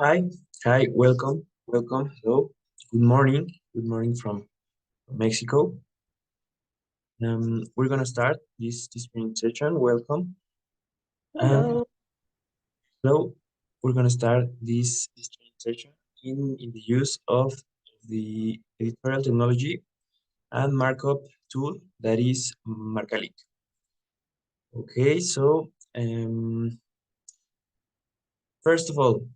Hi, welcome. Hello, good morning from Mexico. We're gonna start this presentation. Welcome. Hello. So we're gonna start this presentation in the use of the editorial technology and markup tool that is Marcalyc. Okay, so first of all,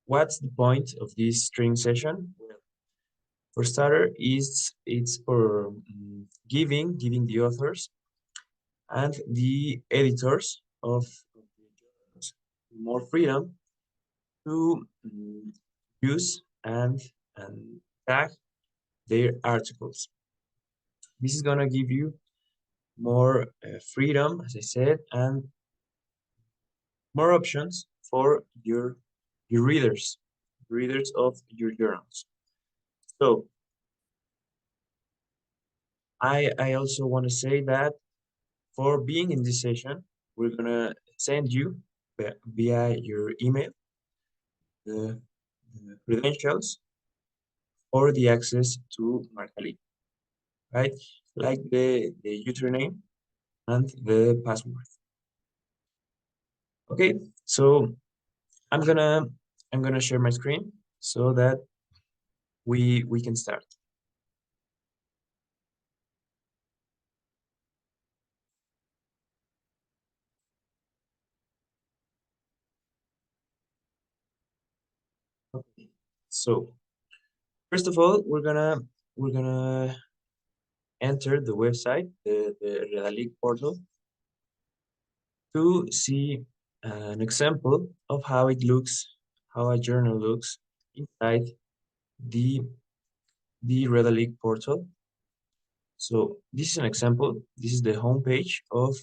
what's the point of this training session? For starter, it's for giving the authors and the editors of the journals more freedom to use and tag their articles. This is gonna give you more freedom, as I said, and more options for your readers of your journals. So I also want to say that for being in this session, we're gonna send you via your email the credentials or the access to Marcalyc, right? Like the username and the password. Okay, so I'm gonna I'm gonna share my screen so that we can start. Okay. So first of all, we're gonna enter the website, the Redalyc portal, to see an example of how it looks, how a journal looks inside the the Redalyc portal. So this is an example. This is the homepage of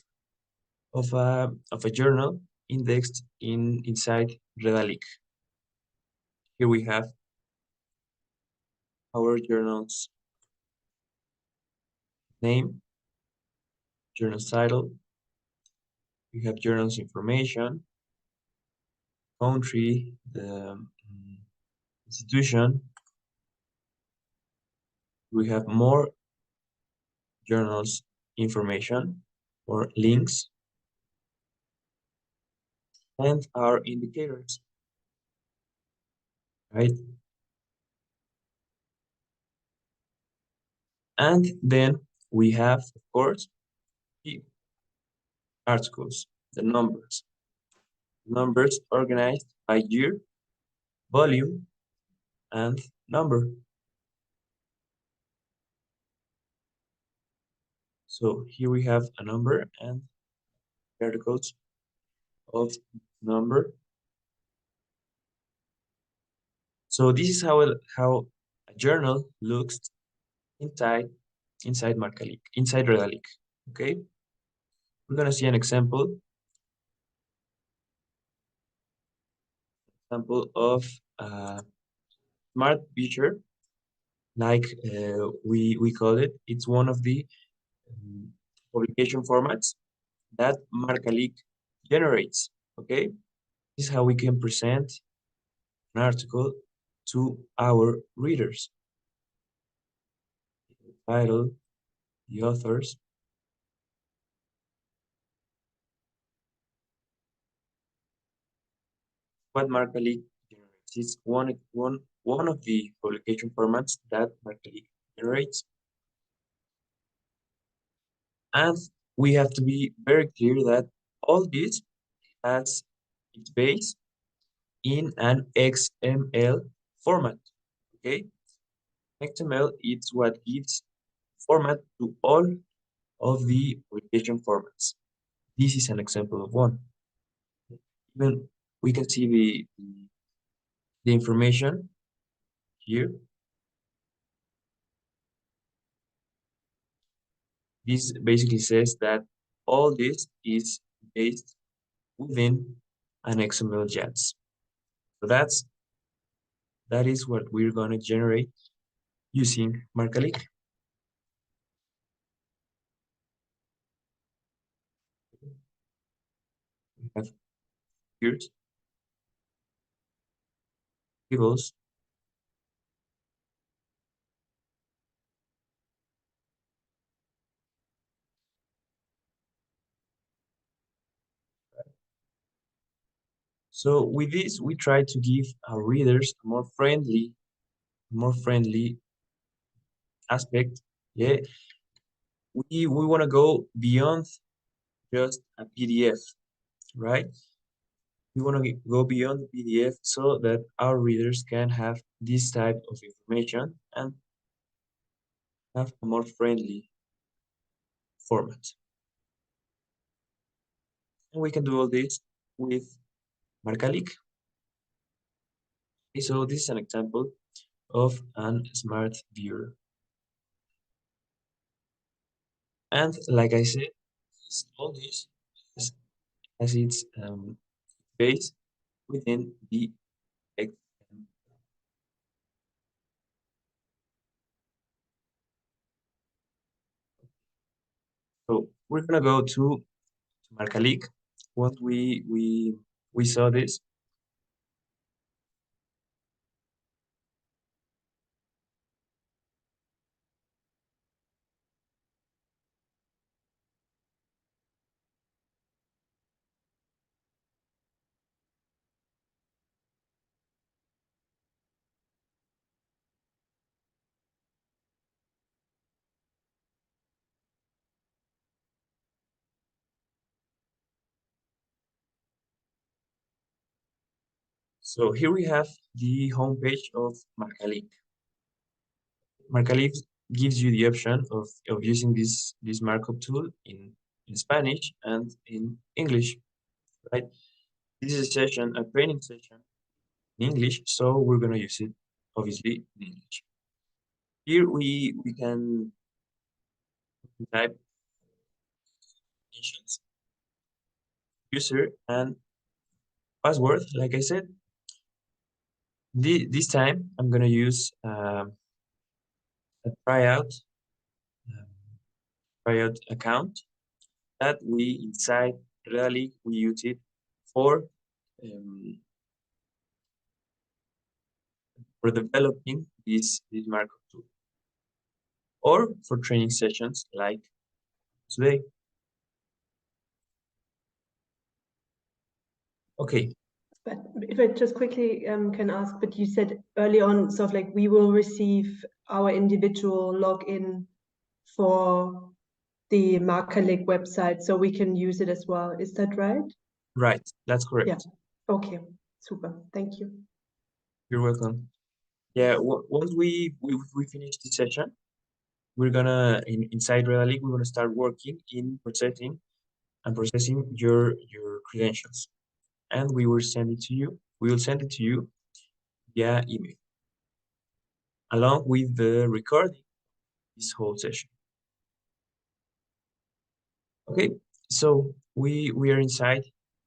a journal indexed inside Redalyc. Here we have our journal's name, journal title. We have journal's information, country, the institution. We have more journals information or links and our indicators, right? And then we have, of course, the articles, the numbers organized by year, volume, and number. So here we have a number and articles of number. So this is how a journal looks inside Marcalyc, inside Redalyc. Okay, we're gonna see an example of smart feature, like we call it. It's one of the publication formats that Marcalyc generates. Okay, this is how we can present an article to our readers. The title, the authors, what Marcalyc generates. It's one of the publication formats that Marcalyc generates. And we have to be very clear that all this has its base in an XML format. Okay, XML is what gives format to all of the publication formats. This is an example of one. Even we can see the information here. This basically says that all this is based within an XML JATS. So that is what we're going to generate using Marcalyc. We have here tables, so with this, we try to give our readers a more friendly aspect. Yeah, we want to go beyond just a PDF, right? We want to go beyond the PDF so that our readers can have this type of information and have a more friendly format. And we can do all this with Marcalyc. Okay, so this is an example of an smart viewer. And like I said, all this has its base within the XML. So we're gonna go to Marcalyc. Once we saw this, so here we have the homepage of Marcalyc. Marcalyc gives you the option of using this markup tool in Spanish and in English, right? This is a session, a training session in English, so we're gonna use it obviously in English. Here we can type initials, user and password. Like I said, this time I'm gonna use a tryout account that we inside Redalyc we use it for um, for developing this markup tool or for training sessions like today. Okay, But if I just quickly can ask, but you said early on, sort of like we will receive our individual login for the Marcalyc website, so we can use it as well. Is that right? right, that's correct. Yeah. Okay. Super. Thank you. You're welcome. Yeah, once we finish this session, we're gonna inside Redalyc we're gonna start working in processing your credentials, and we will send it to you. We will send it to you via email along with the recording of this whole session. Okay, so we are inside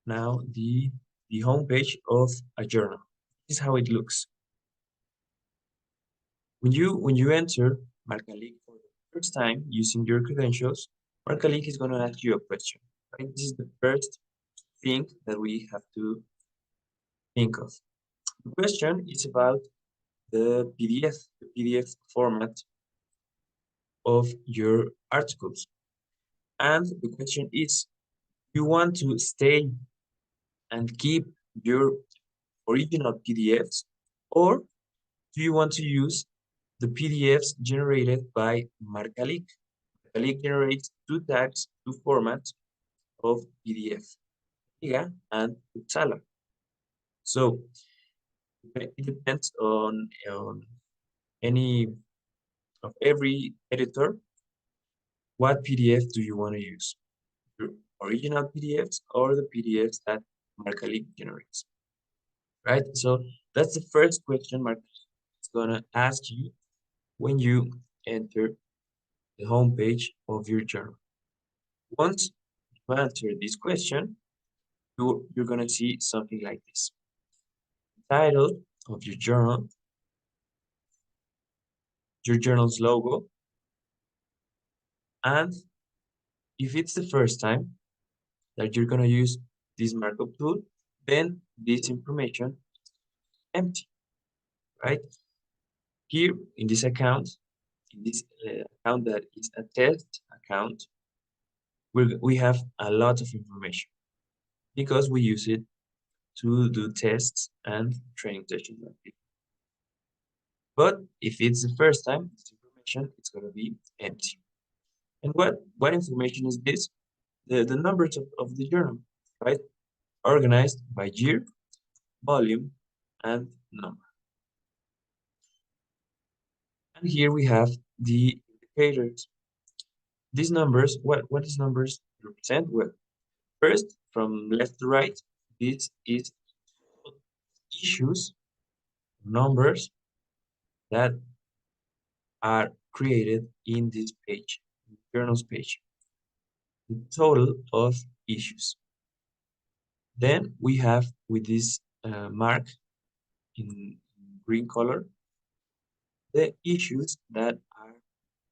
now the homepage of a journal. This is how it looks. When you enter Marcalyc for the first time using your credentials, Marcalyc is going to ask you a question. Right? This is the first thing that we have to think of. The question is about the PDF format of your articles. And the question is, you want to stay and keep your original PDFs, or do you want to use the PDFs generated by Marcalyc? Marcalyc generates two formats of PDF, Giga and Uppsala. So it depends on any of every editor. What PDF do you want to use? Your original PDFs or the PDFs that Marcalyc generates? Right? So that's the first question Marcalyc is gonna ask you when you enter the homepage of your journal. Once you answer this question, you're gonna see something like this. Title of your journal's logo, and if it's the first time that you're gonna use this markup tool, then this information is empty. right? Here in this account, account that is a test account, we have a lot of information because we use it to do tests and training sessions. But if it's the first time, this information is going to be empty. And what information is this? The numbers of the journal, right? Organized by year, volume, and number. And here we have the indicators. These numbers, what these numbers represent? Well, first, from left to right, this is issues, numbers that are created in this page, journals page, the total of issues. Then we have with this mark in green color, the issues that are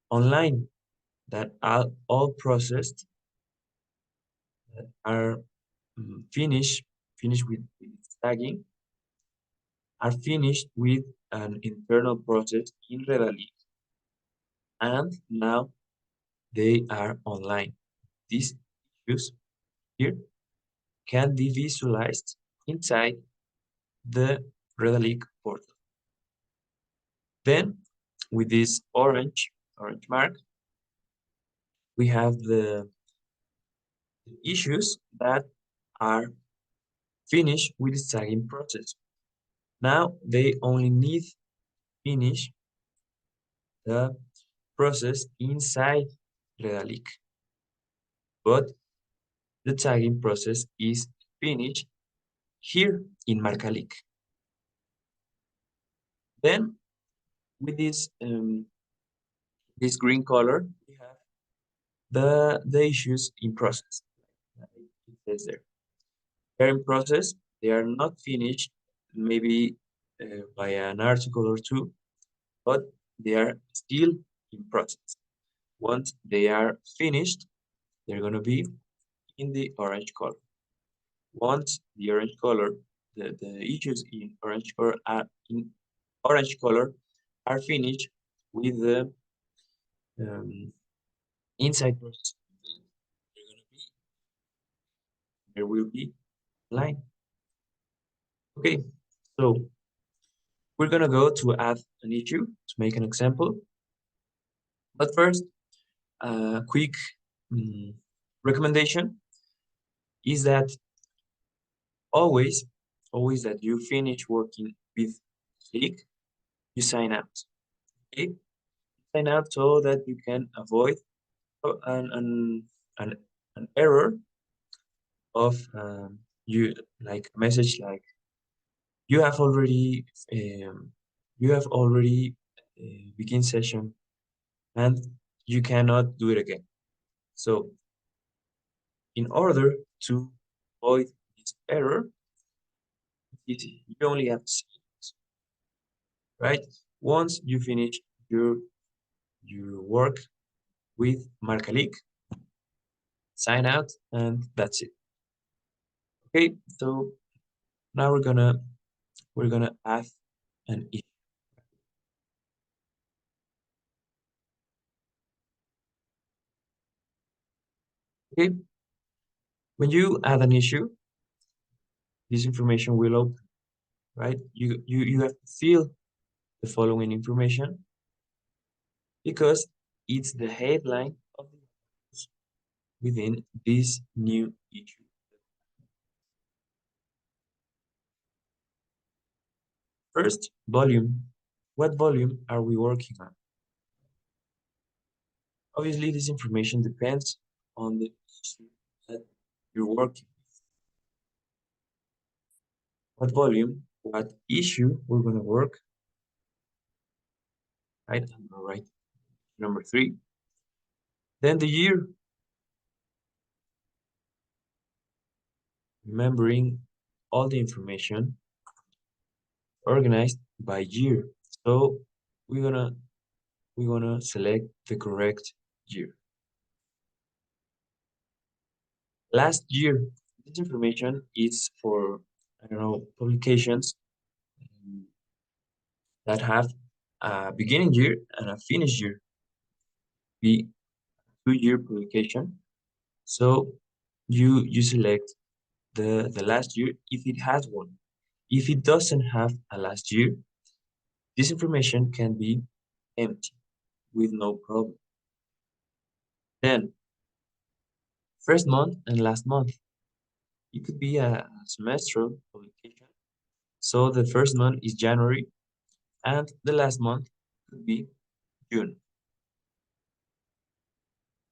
online, that are all processed, that are finished with tagging, are finished with an internal process in Redalyc, and now they are online. These issues here can be visualized inside the Redalyc portal. Then, with this orange mark, we have the issues that are finished with the tagging process. Now they only need finish the process inside Redalyc, but the tagging process is finished here in Marcalyc. Then with this green color, we have the issues in process. It says there. They're in process, they are not finished, maybe by an article or two, but they are still in process. Once they are finished, they're going to be in the orange color. Once the orange color, the issues in orange color are finished with the inside process, there will be line. Okay, so we're gonna go to add an issue to make an example. But first, a quick recommendation is that always that you finish working with Click, you sign out. Okay, sign out so that you can avoid an, an error of you like a message like you have already um, begin session and you cannot do it again. So in order to avoid this error, you only have to see it, right? Once you finish your work with Marcalyc, sign out, and that's it. Okay, so now we're gonna add an issue. Okay, when you add an issue, this information will open, right? You have to fill the following information because it's the headline of the news within this new issue. First, volume. What volume are we working on? Obviously, this information depends on the issue that you're working with. What volume, what issue we're going to work, right? I'm going to write number 3. Then the year, remembering all the information organized by year. So we're gonna select the correct year. Last year, this information is for I don't know publications that have a beginning year and a finish year, be 2-year publication. So you select the last year if it has one. If it doesn't have a last year, this information can be empty with no problem. Then, first month and last month. It could be a semestral publication. So the first month is January and the last month could be June.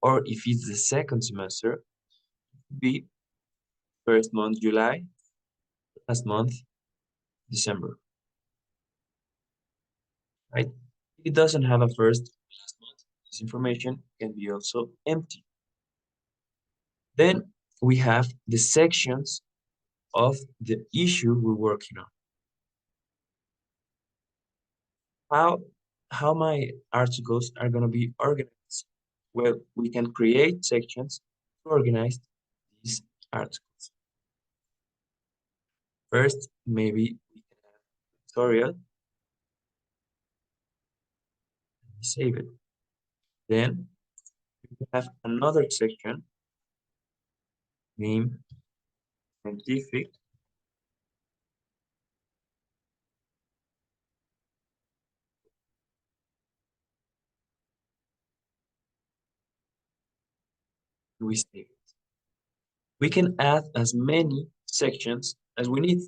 Or if it's the second semester, it could be first month July, last month December. Right? If it doesn't have a first last month, this information can be also empty. Then we have the sections of the issue we're working on. How my articles are going to be organized? Well, we can create sections to organize these articles. First, maybe we can have a tutorial, save it. Then we have another section named scientific. We save it. We can add as many sections as we need,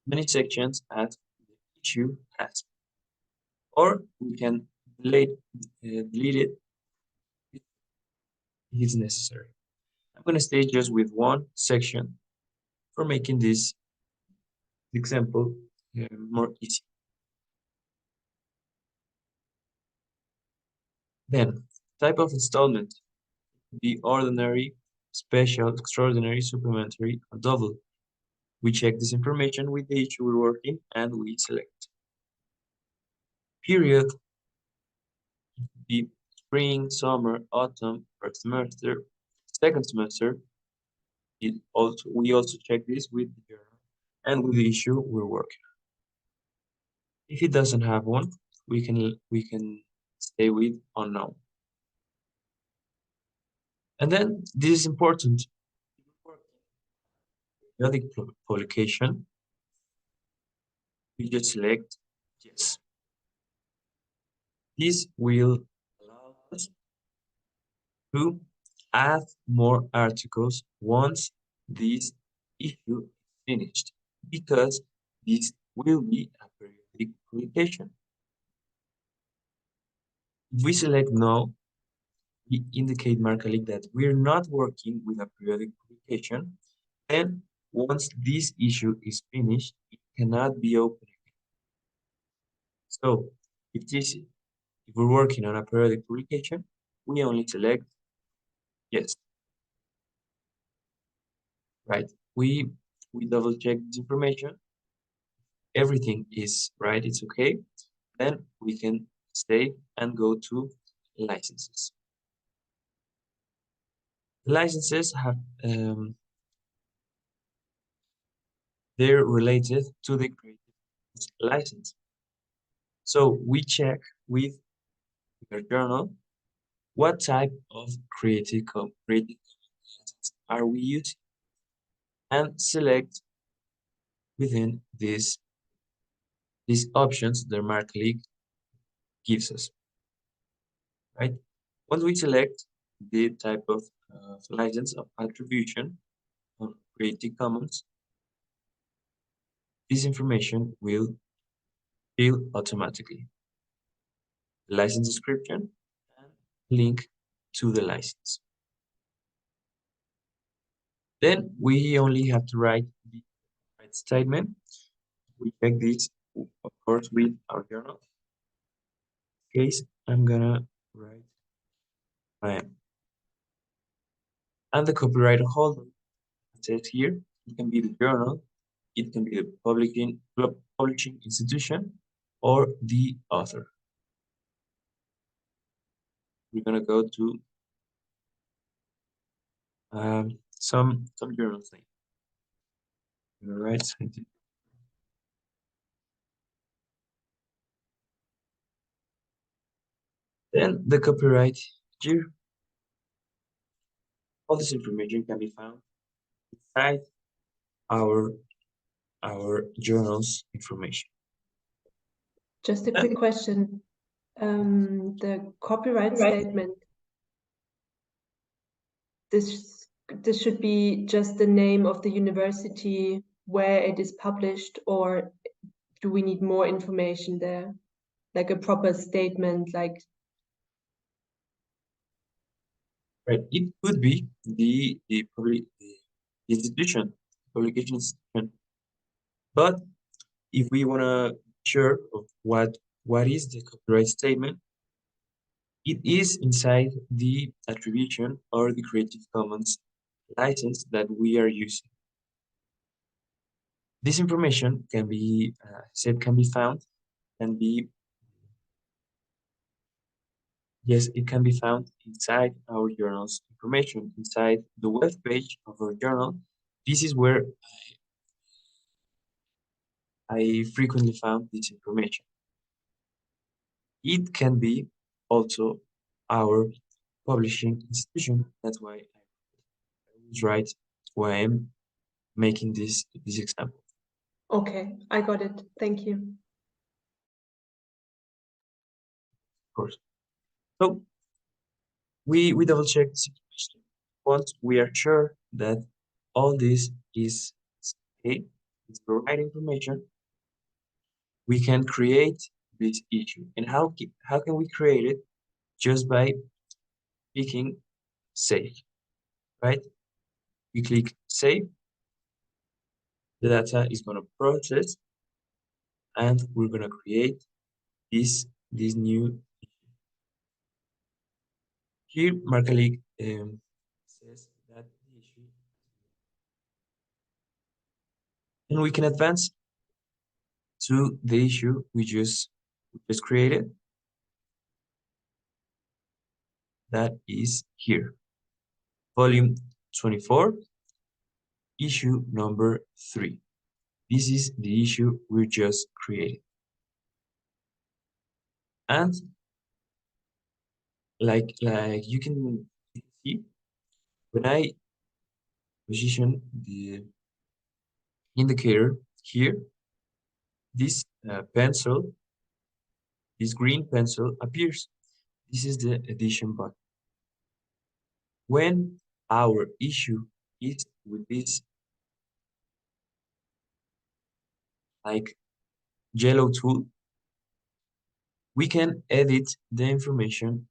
many sections as the issue has. Or we can delete it if it's necessary. I'm going to stay just with one section for making this example more easy. Then, type of installment, the ordinary, special, extraordinary, supplementary, or double. We check this information with the issue we're working and we select. Period, the spring, summer, autumn, first semester, second semester. We also check this with the journal and with the issue we're working on. If it doesn't have one, we can stay with unknown. And then this is important. Periodic publication, we just select yes. This will allow us to add more articles once this issue is finished, because this will be a periodic publication. If we select no, we indicate Marcalyc that we're not working with a periodic publication, and once this issue is finished, it cannot be opened again. So if we're working on a periodic publication, we only select yes. Right? We double check this information. Everything is right, it's okay. Then we can stay and go to licenses. The licenses have they're related to the creative license. So we check with your journal what type of creative license are we using, and select within these options the Marcalyc gives us. Right? Once we select the type of license of attribution of Creative Commons, this information will fill automatically. The license description and link to the license. Then we only have to write the right statement. We check this, of course, with our journal. In case I'm gonna write I am. And the copyright holder, it says here, it can be the journal, it can be the publishing institution, or the author. We're gonna go to some journals name. I'm gonna write scientific. Then the copyright year. All this information can be found inside our journal's information. Just a quick question. The copyright statement, this should be just the name of the university where it is published, or do we need more information there? Like a proper statement, like Right. It could be the institution, publication institution. But if we want to be sure of what is the copyright statement, it is inside the attribution or the Creative Commons license that we are using. This information can be can be found, can be yes, it can be found inside our journal's information, inside the web page of our journal. This is where I frequently found this information. It can be also our publishing institution. That's why I was right why I'm making this example. okay, I got it. Thank you. Of course. So we double check the situation. Once we are sure that all this is okay, it's the right information, we can create this issue. And how can we create it? Just by clicking save, right? We click save, the data is going to process, and we're going to create this new issue. Here, Marcalyc says that the issue, and we can advance to the issue we just created. That is here, volume 24, issue number 3. This is the issue we just created. And like you can see, when I position the indicator here, this pencil, this green pencil appears. This is the edition button. When our issue is with this like yellow tool, we can edit the information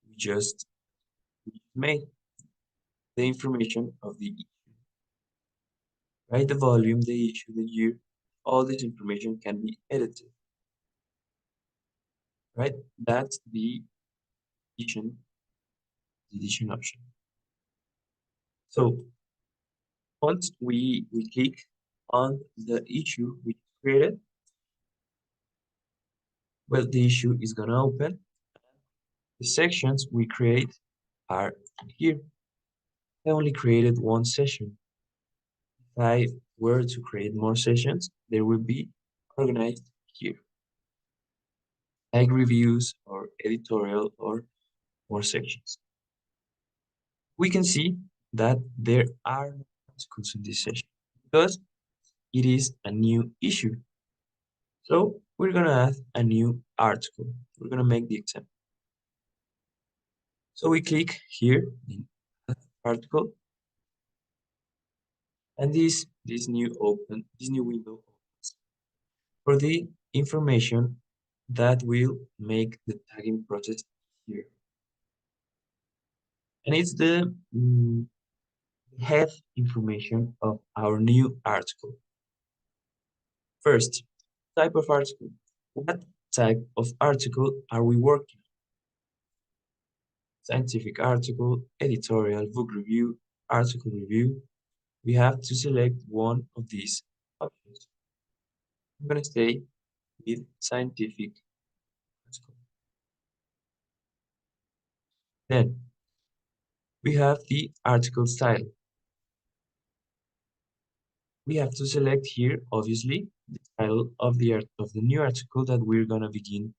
we just made, the information of the issue, right? The volume, the issue, the year, all this information can be edited, right? That's the edition option. So once we click on the issue we created, well, the issue is gonna open. The sections we create are here. I only created one session. If I were to create more sessions, they will be organized here, like reviews or editorial or more sections. We can see that there are no articles in this session because it is a new issue. So we're gonna add a new article. We're gonna make the example. So we click here in add article, and this new window opens for the information that will make the tagging process here. And it's the head information of our new article. First, type of article. What type of article are we working on? Scientific article, editorial, book review, article review. We have to select one of these options. I'm going to stay with scientific article. Then we have the article style. We have to select here, obviously, the title of the new article that we're gonna begin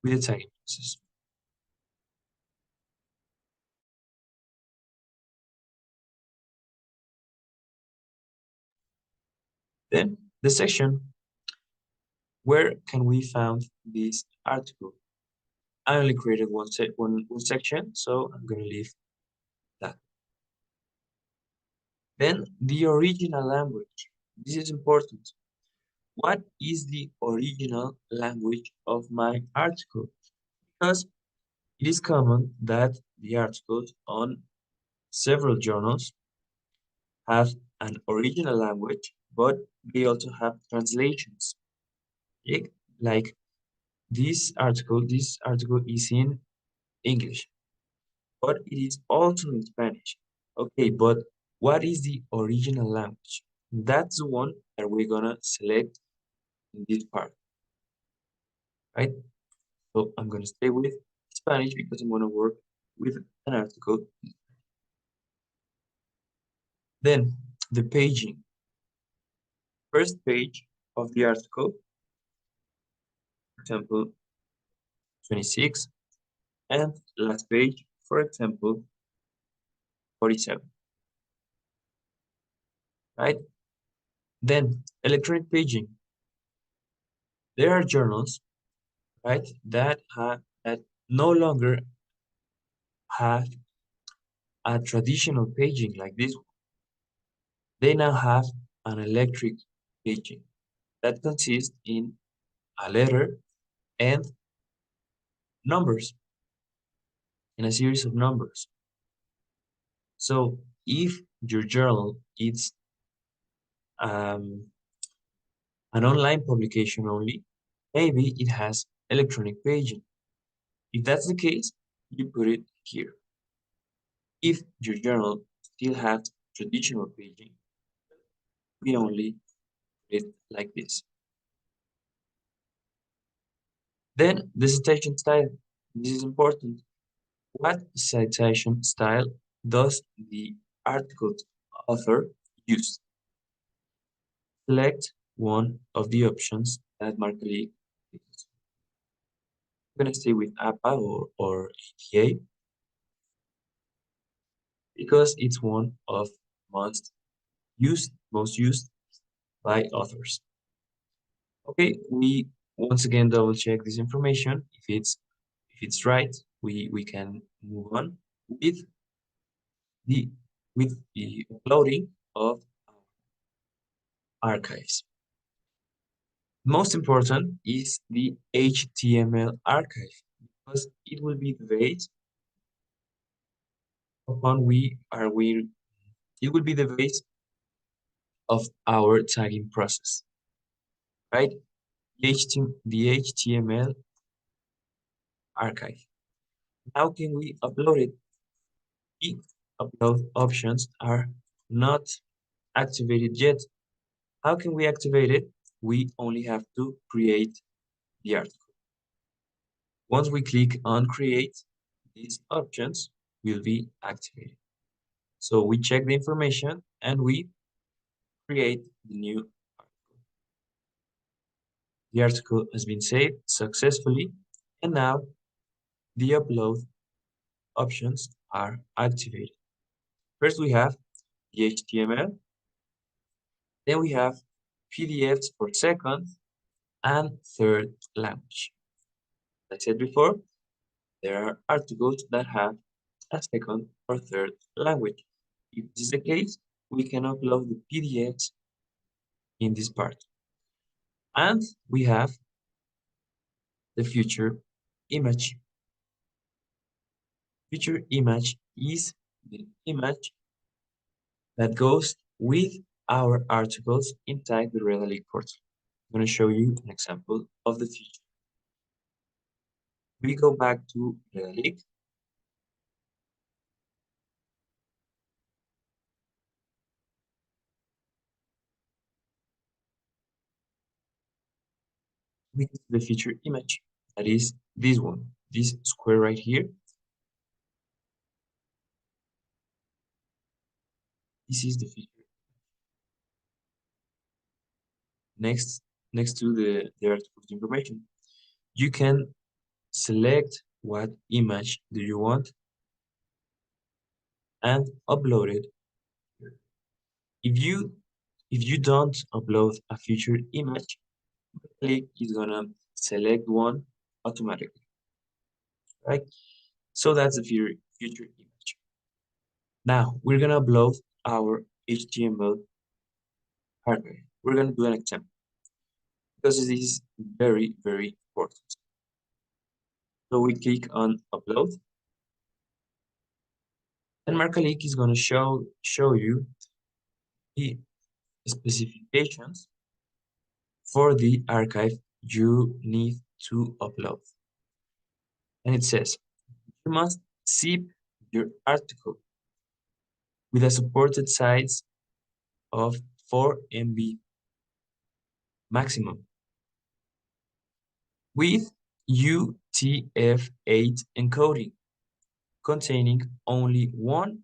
with the tagging process. Then the section, where can we find this article? I only created one section, so I'm going to leave that. Then the original language. This is important. What is the original language of my article? Because it is common that the articles on several journals have an original language, but they also have translations. Like this article is in English, but it is also in Spanish. Okay, but what is the original language? That's the one that we're gonna select in this part, right? So I'm gonna stay with Spanish because I'm gonna work with an article. Then the paging. First page of the article, for example, 26, and last page, for example, 47, right? Then electronic paging. There are journals, right, that no longer have a traditional paging like this one. They now have an electric paging that consists in a letter and numbers, in a series of numbers. So if your journal is um, an online publication only, maybe it has electronic paging. If that's the case, you put it here. If your journal still has traditional paging, we only put it like this. Then the citation style. This is important. What citation style does the article's author use? Select one of the options that Marcalyc gives. I'm going to stay with APA or APA because it's one of most used by authors. Okay, we once again double check this information. If it's right, we can move on with the uploading of archives. Most important is the HTML archive because it will be the base upon it will be the base of our tagging process, right? The HTML archive. How can we upload it? The upload options are not activated yet. How can we activate it? We only have to create the article. Once we click on create, these options will be activated. So we check the information and we create the new article. The article has been saved successfully, and now the upload options are activated. First we have the HTML, then we have PDFs for second and third language. As I said before, there are articles that have a second or third language. If this is the case, we can upload the PDFs in this part. And we have the feature image. Feature image is the image that goes with our articles inside the Redalyc portal. I'm going to show you an example of the feature. We go back to Redalyc. We get the feature image. That is this one, this square right here. This is the feature. Next to the article's information, you can select what image do you want and upload it here. If you don't upload a featured image, Marcalyc is gonna select one automatically, right? So that's the featured image. Now we're gonna upload our HTML archive. We're gonna do an example because this is very, very important. So we click on upload, and Marcalyc is gonna show you the specifications for the archive you need to upload. And it says, you must zip your article with a supported size of 4 MB maximum with UTF-8 encoding containing only one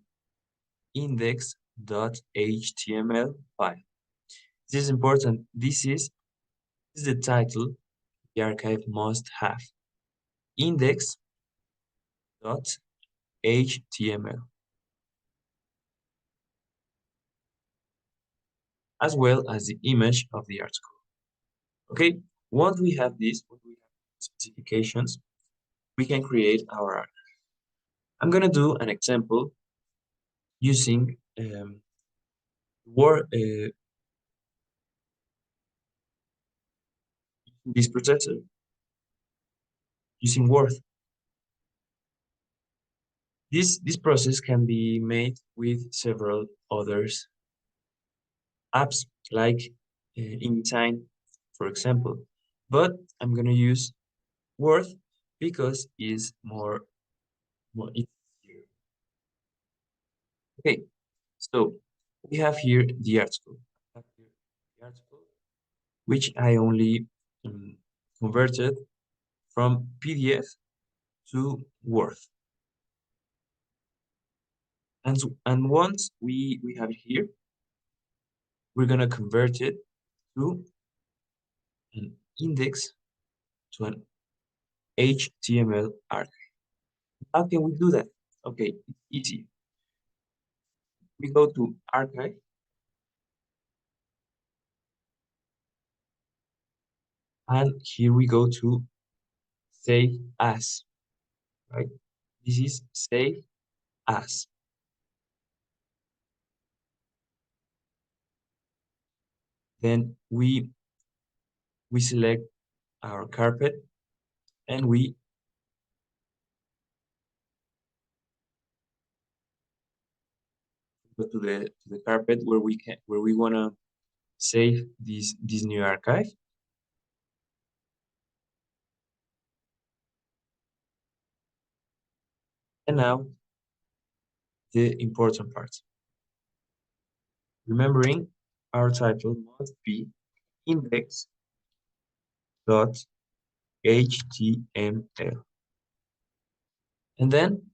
index.html file. This is important. This is the title the archive must have. Index.html, as well as the image of the article. Okay, once we have this, once we have specifications, we can create our archive. I'm gonna do an example using Word, this processor, using Word. This process can be made with several others apps like InDesign, for example, but I'm gonna use Word because it's more easier. Okay, so we have here the article. I have here the article, which I only converted from PDF to Word. And once we have it here, we're gonna convert it to an index, to an HTML archive. How can we do that? Okay, it's easy. We go to archive, and here we go to save as, right? This is save as. Then we select our carpet, and we go to the carpet where we wanna save this new archive. And now the important part. Remembering our title must be index.html. And then,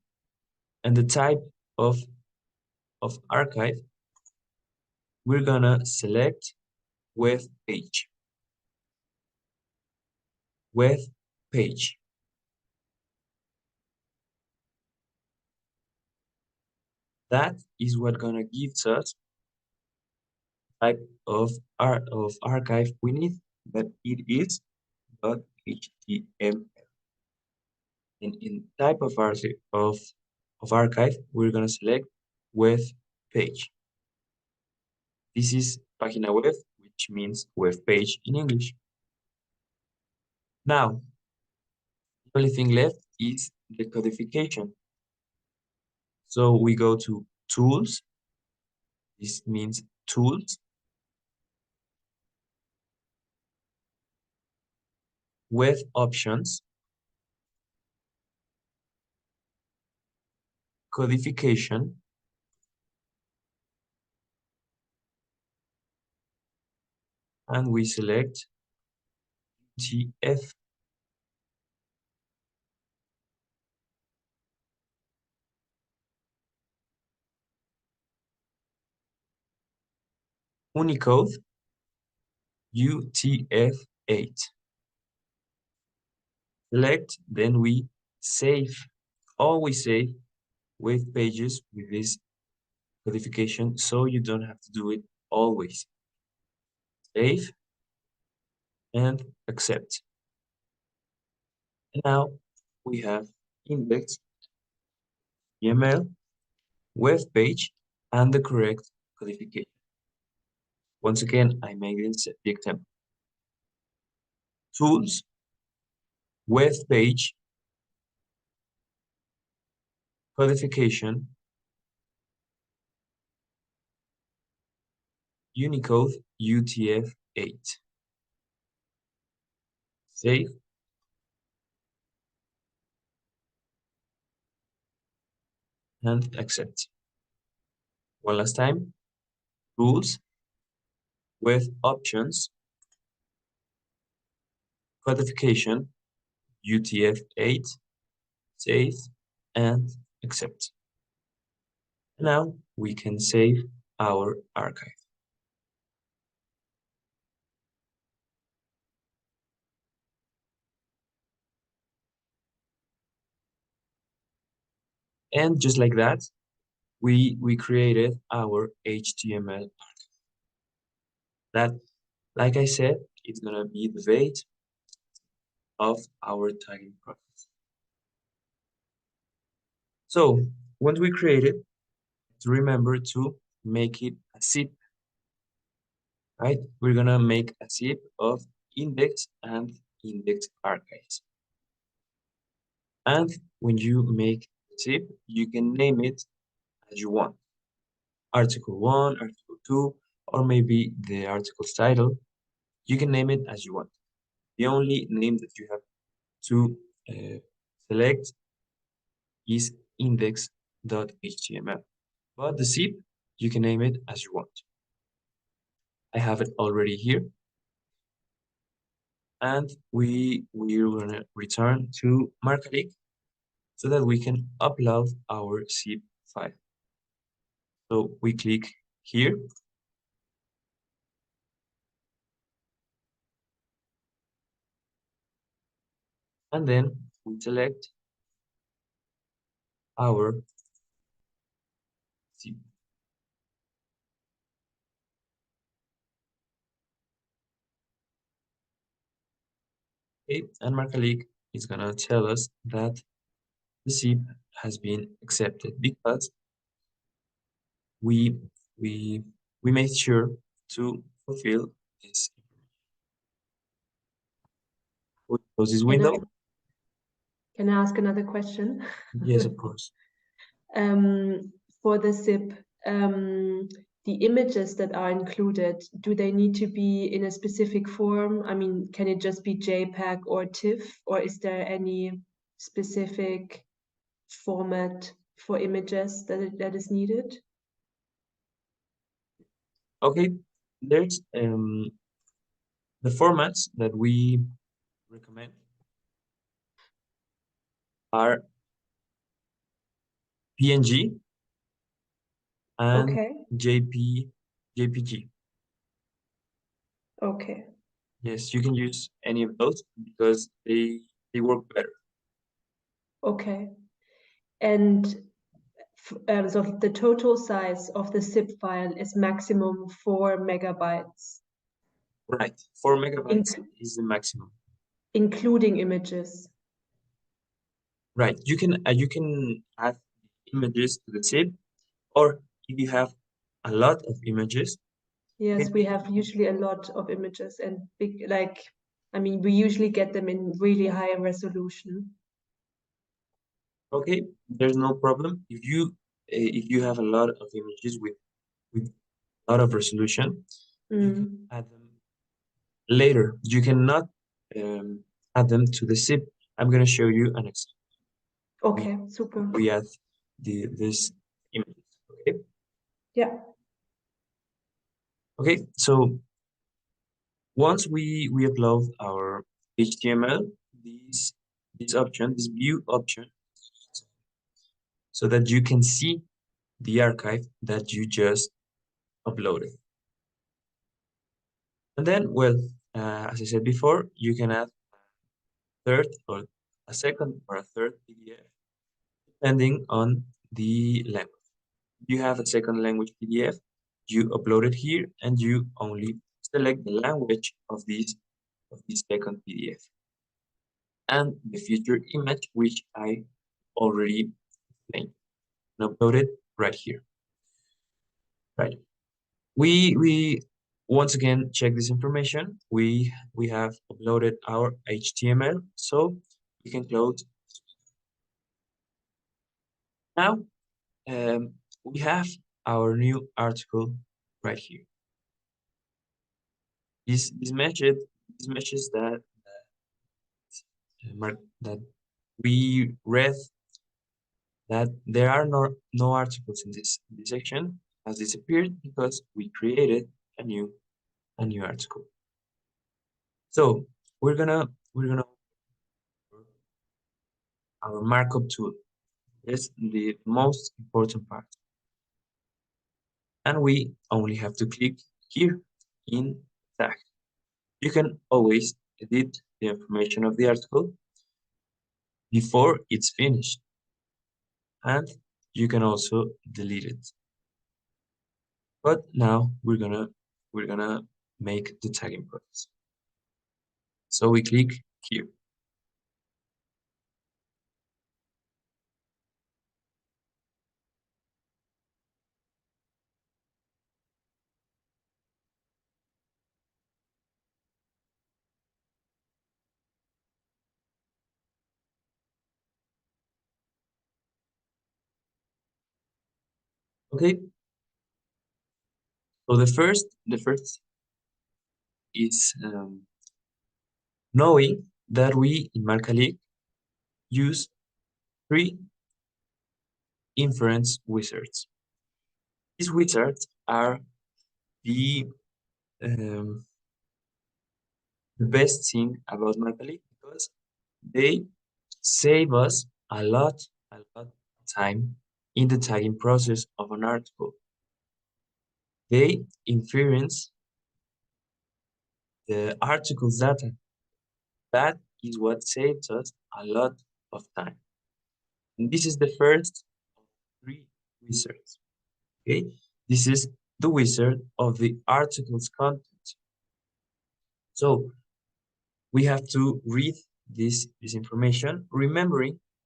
and the type of archive, we're gonna select web page. Web page. That is what gonna give us type of archive we need, that it is .html. And in type of archive, we're gonna select web page. This is página web, which means web page in English. Now, the only thing left is the codification. So we go to tools. This means tools. Web options. Codification. And we select UTF. Unicode. UTF-8. Select, then we save. Always save web pages with this codification, so you don't have to do it always. save, and accept. And now we have index.html, web page, and the correct codification. Once again, I make this the example. Tools, web page, codification, Unicode UTF-8. Save, and accept. One last time. Tools, web options, codification, UTF-8, save, and accept. Now we can save our archive. And just like that, we created our HTML archive. That, like I said, it's gonna be the base of our tagging process. So once we create it, remember to make it a zip, right? We're gonna make a zip of index and index archives. And when you make a zip, you can name it as you want. Article 1, Article 2, or maybe the article's title. You can name it as you want. The only name that you have to select is index.html. But the zip, you can name it as you want. I have it already here. And we're gonna return to Marcalyc so that we can upload our zip file. So we click here. And then we select our zip. Okay, and Marcalyc is gonna tell us that the zip has been accepted because we made sure to fulfill this. We close this window. Can I ask another question? Yes, of course. For the zip, the images that are included, do they need to be in a specific form? I mean, can it just be JPEG or TIFF, or is there any specific format for images that is needed? Okay, there's the formats that we recommend are PNG and Okay. JPG. Okay. Yes, you can use any of those because they work better. Okay. And so the total size of the zip file is maximum 4 megabytes. Right, 4 megabytes is the maximum. Including images. Right, you can add images to the zip, or if you have a lot of images. Yes, we have usually a lot of images and big, like, I mean, we usually get them in really high resolution. Okay, there's no problem. If you have a lot of images with a lot of resolution, you can add them later. You cannot add them to the zip. I'm gonna show you an example. Okay, super. We add this images. Okay. Yeah. Okay, so once we upload our HTML, this view option, so that you can see the archive that you just uploaded. And then, well, as I said before, you can add a third or a second or a third PDF, depending on the language. If you have a second language PDF, you upload it here and you only select the language of this second PDF and the future image, which I already explained and uploaded right here. Right. We once again check this information. We have uploaded our HTML, so we can close. Now we have our new article right here. This message that we read that there are no articles in this section has disappeared because we created a new article. So we're gonna our markup tool is the most important part, and we only have to click here in tag. You can always edit the information of the article before it's finished, and you can also delete it. But now we're gonna make the tagging process. So we click here. Okay. So the first is knowing that we in Marcalyc use 3 inference wizards. These wizards are the best thing about Marcalyc because they save us a lot of time in the tagging process of an article. They inference the article's data. That is what saves us a lot of time. And this is the first of 3 wizards. Okay, this is the wizard of the article's content. So we have to read this information,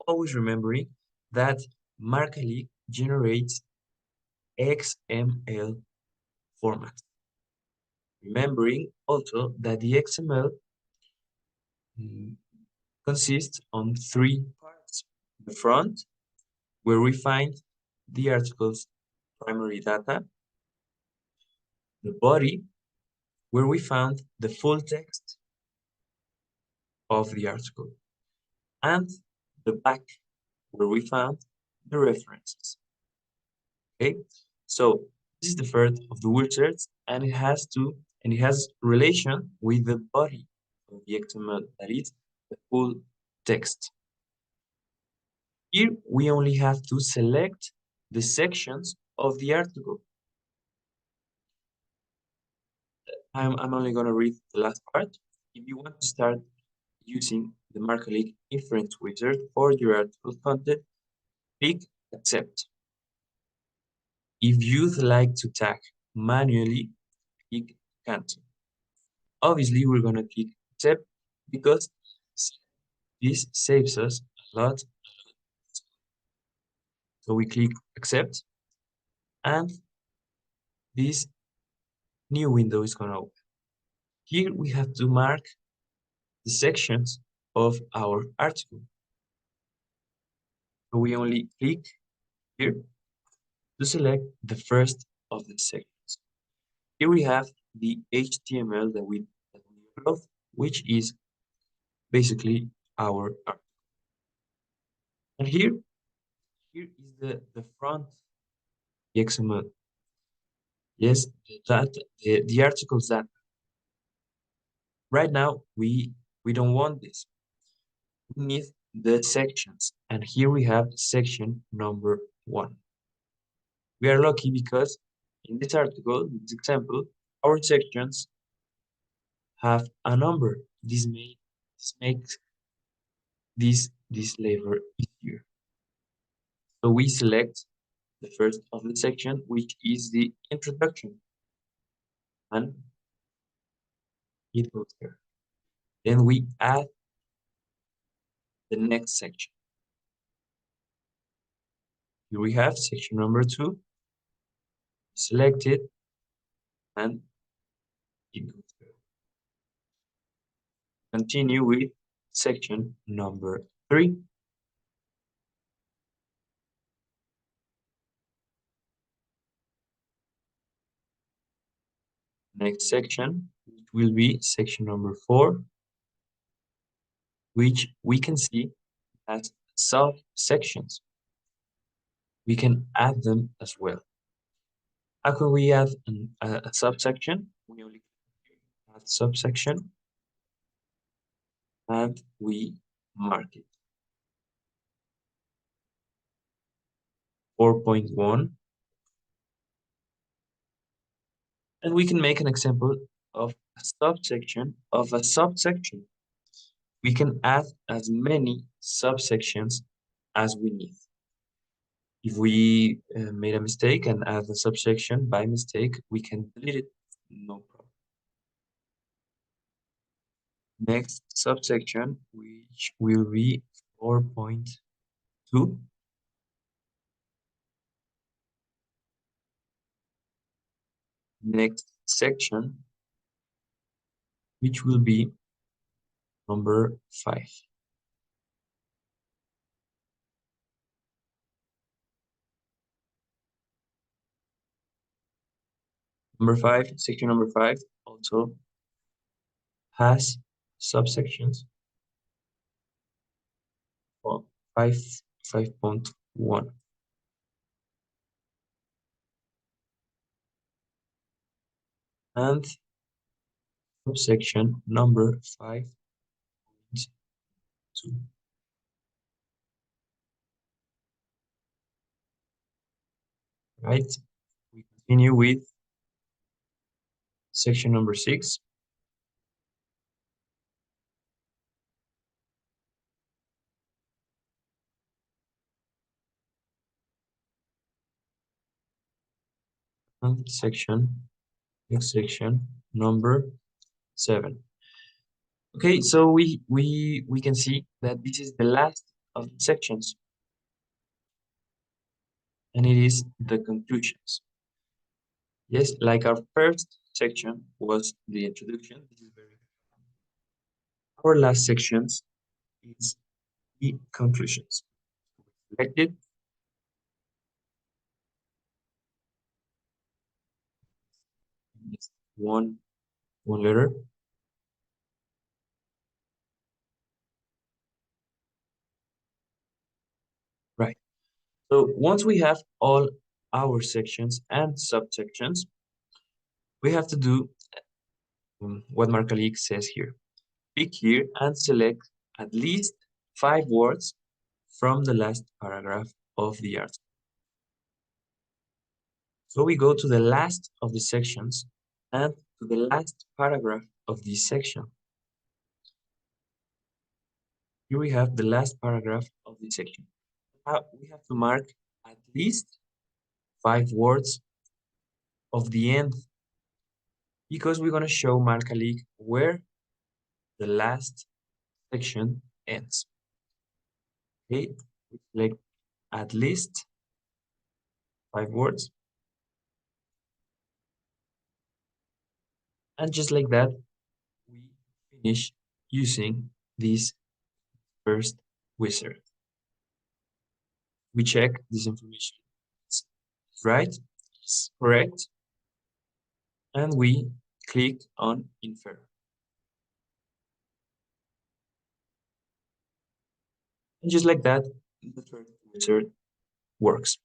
always remembering that Marcalyc generates XML format. Remembering also that the XML consists on 3 parts. The front, where we find the article's primary data. The body, where we found the full text of the article. And the back, where we found the references. Okay, so this is the first of the wizards, and it has relation with the body of the XML, that is the full text. Here we only have to select the sections of the article. I'm only going to read the last part. If you want to start using the Marcalyc inference wizard for your article content, click accept. If you'd like to tag manually, click cancel. Obviously, we're going to click accept because this saves us a lot. So we click accept, and this new window is going to open. Here we have to mark the sections of our article. So we only click here to select the first of the sections. Here we have the HTML that we upload, which is basically our article. And here is the front, the XML. Yes, the articles that right now we don't want this. We need the sections, and here we have section number 1. We are lucky because in this article, in this example, our sections have a number. This makes this labor easier. So we select the first of the section, which is the introduction. And it goes there. Then we add the next section. Here we have section number 2. Select it, and it goes there. Continue with section number 3. Next section, which will be section number 4, which we can see as subsections. We can add them as well. How can we add a subsection? We only add subsection, and we mark it. 4.1. And we can make an example of a subsection of a subsection. We can add as many subsections as we need. If we made a mistake and add a subsection by mistake, we can delete it, no problem. Next subsection, which will be 4.2. Next section, which will be number 5. Number 5, section number 5 also has subsections for 5.1. And subsection number 5.2. Right? We continue with section number 6. And next section number 7. Okay, so we can see that this is the last of the sections, and it is the conclusions. Yes, like our first section was the introduction. This is very Our last sections is the conclusions. Select it. One letter. Right. So once we have all our sections and subsections, we have to do what Marcalyc says here. Click here and select at least 5 words from the last paragraph of the article. So we go to the last of the sections and to the last paragraph of this section. Here we have the last paragraph of this section. We have to mark at least 5 words of the end, because we're going to show Marcalyc where the last section ends. Okay, we select at least 5 words. And just like that, we finish using this first wizard. We check this information. It's right, it's correct, and we click on Infer. And just like that, the first wizard works.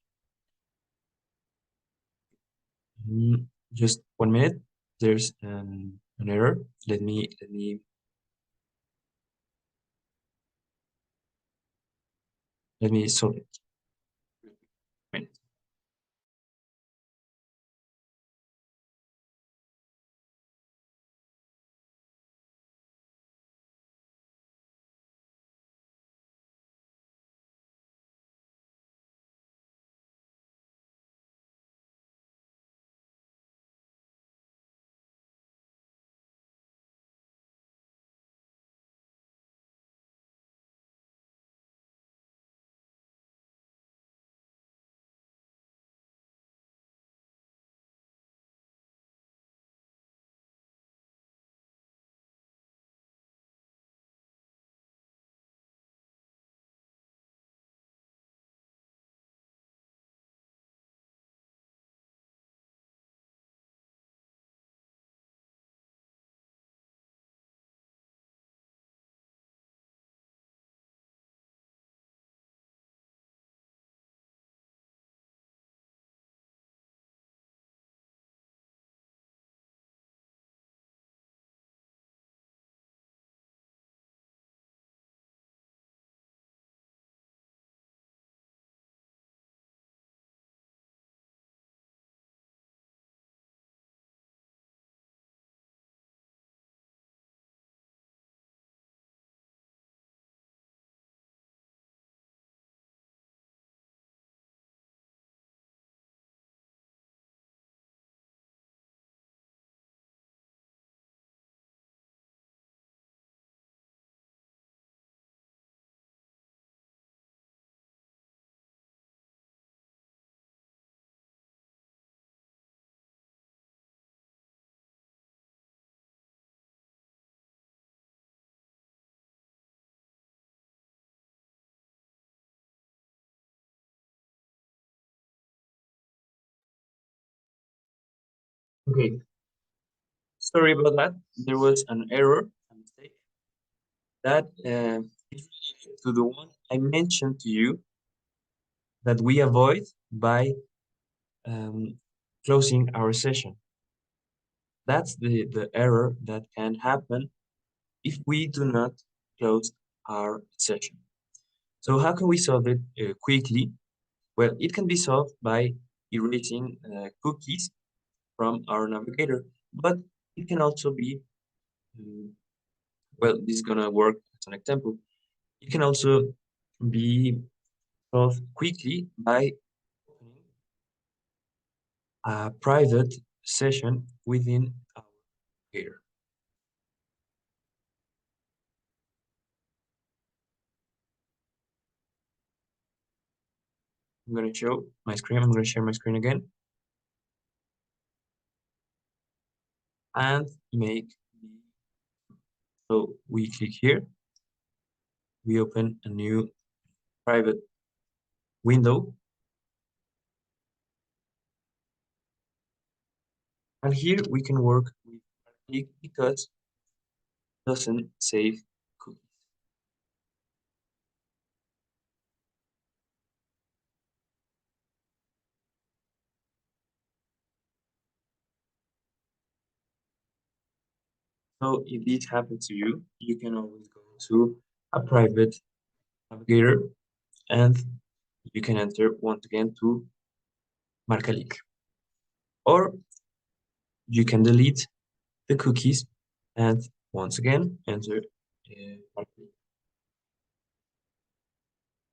Just 1 minute. There's an error. Let me solve it. Minute. Okay, sorry about that. There was an error, a mistake that is related to the one I mentioned to you that we avoid by um, closing our session. That's the error that can happen if we do not close our session. So how can we solve it quickly? Well, it can be solved by erasing cookies from our navigator, but it can also be, um, well, this is gonna work as an example. It can also be solved quickly by opening a private session within our navigator. I'm gonna show my screen. I'm gonna share my screen again and make the, so we click here, we open a new private window, and here we can work with Marcalyc because it doesn't save cookies. So if this happens to you, you can always go to a private navigator and you can enter once again to Marcalyc. Or you can delete the cookies and once again enter Marcalyc.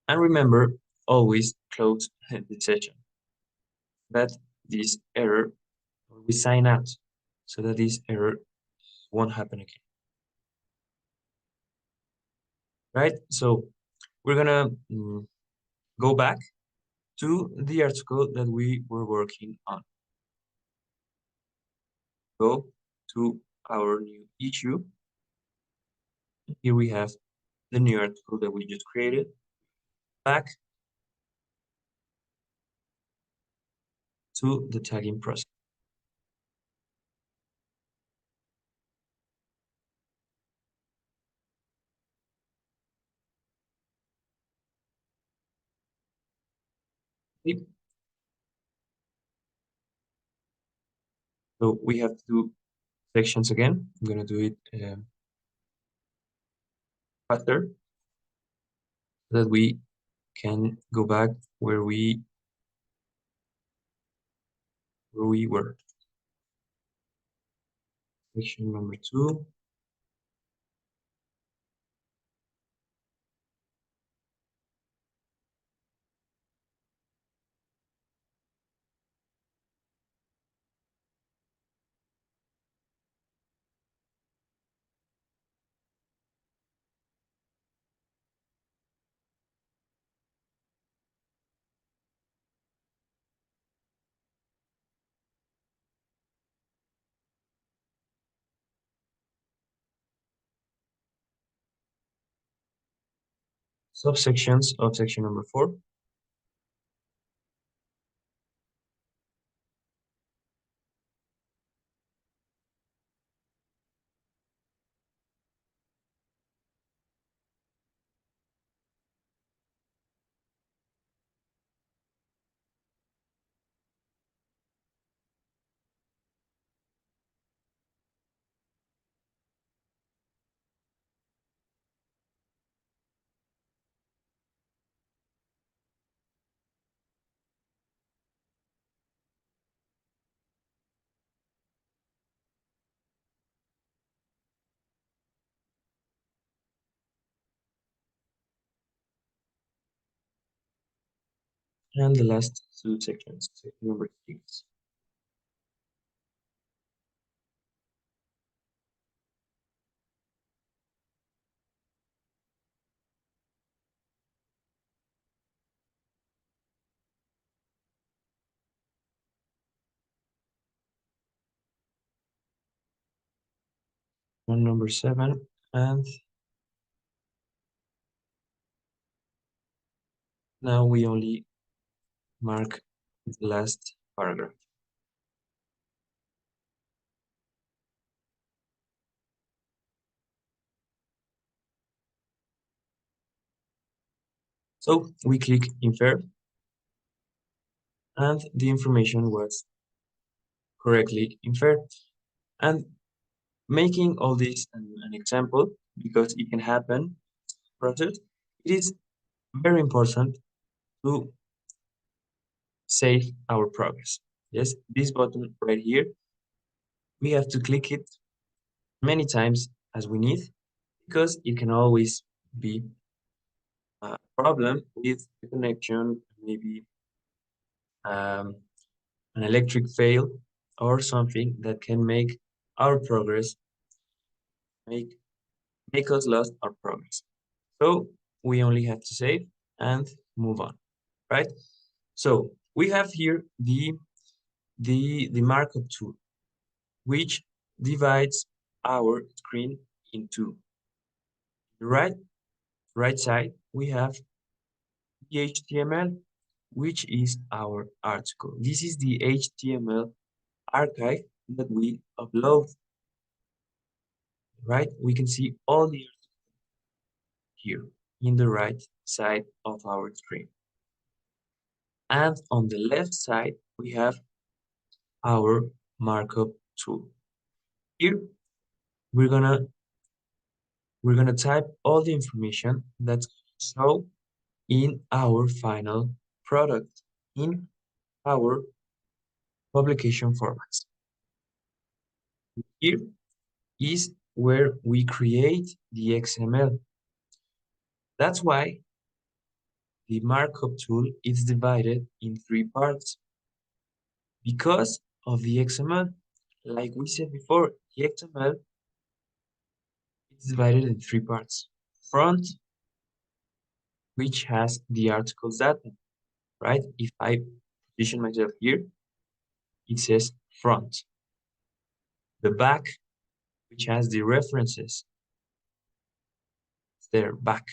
And remember, always close the session. That this error, or we sign out so that this error won't happen again. Right? So we're gonna go back to the article that we were working on. Go to our new issue. Here we have the new article that we just created. Back to the tagging process. So we have to do sections again. I'm gonna do it faster so that we can go back where we were. Section number 2. Subsections of section number 4. And the last 2 sections, section number 6. One number 7, and now we only mark the last paragraph. So we click infer, and the information was correctly inferred. And making all this an example, because it can happen process, it is very important to save our progress. Yes, this button right here, we have to click it many times as we need, because it can always be a problem with the connection, maybe um, an electric fail or something that can make our progress, make, make us lose our progress. So we only have to save and move on, right? So we have here the markup tool, which divides our screen into the right side. We have the HTML, which is our article. This is the HTML archive that we upload, right? We can see all the here in the right side of our screen. And on the left side, we have our markup tool. Here, we're gonna type all the information that's shown in our final product, in our publication formats. Here is where we create the XML. That's why the markup tool is divided in 3 parts. Because of the XML, like we said before, the XML is divided in 3 parts. Front, which has the article's data, right? If I position myself here, it says front. The back, which has the references, there, back.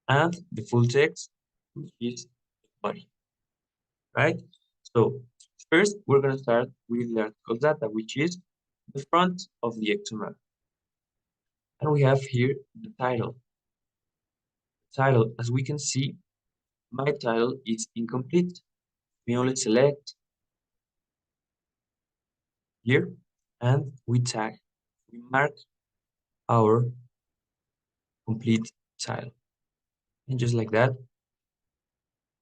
And the full text, which is the body, right? So first, we're going to start with the article data, which is the front of the XML. And we have here the title. Title, as we can see, my title is incomplete. We only select here and we tag, we mark our complete title. And just like that,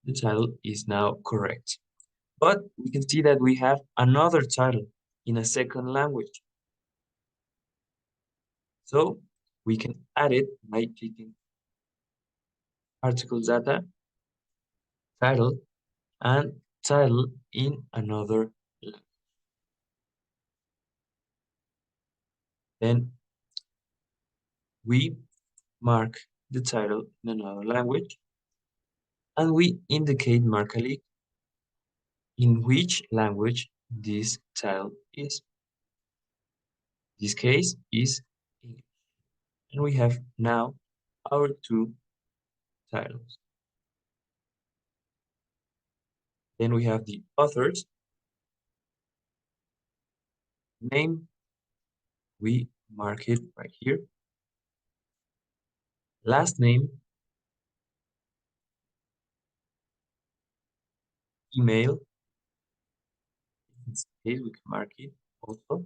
the title is now correct. But we can see that we have another title in a second language. So we can add it by clicking article data, title, and title in another language. Then we mark the title in another language, and we indicate Marcalyc in which language this title is. This case is English. And we have now our 2 titles. Then we have the author's name. We mark it right here. Last name, email. In this case, we can mark it also.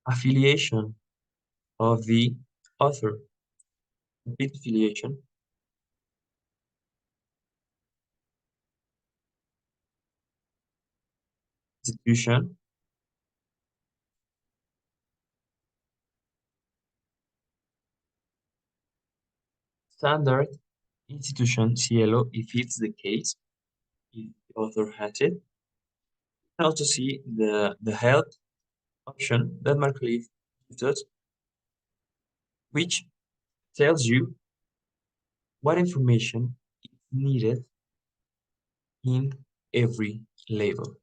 Affiliation of the author, complete affiliation. Institution, standard, institution, cielo, if it's the case, if the author has it. You can also see the help option that Marcalyc gives us, which tells you what information is needed in every label,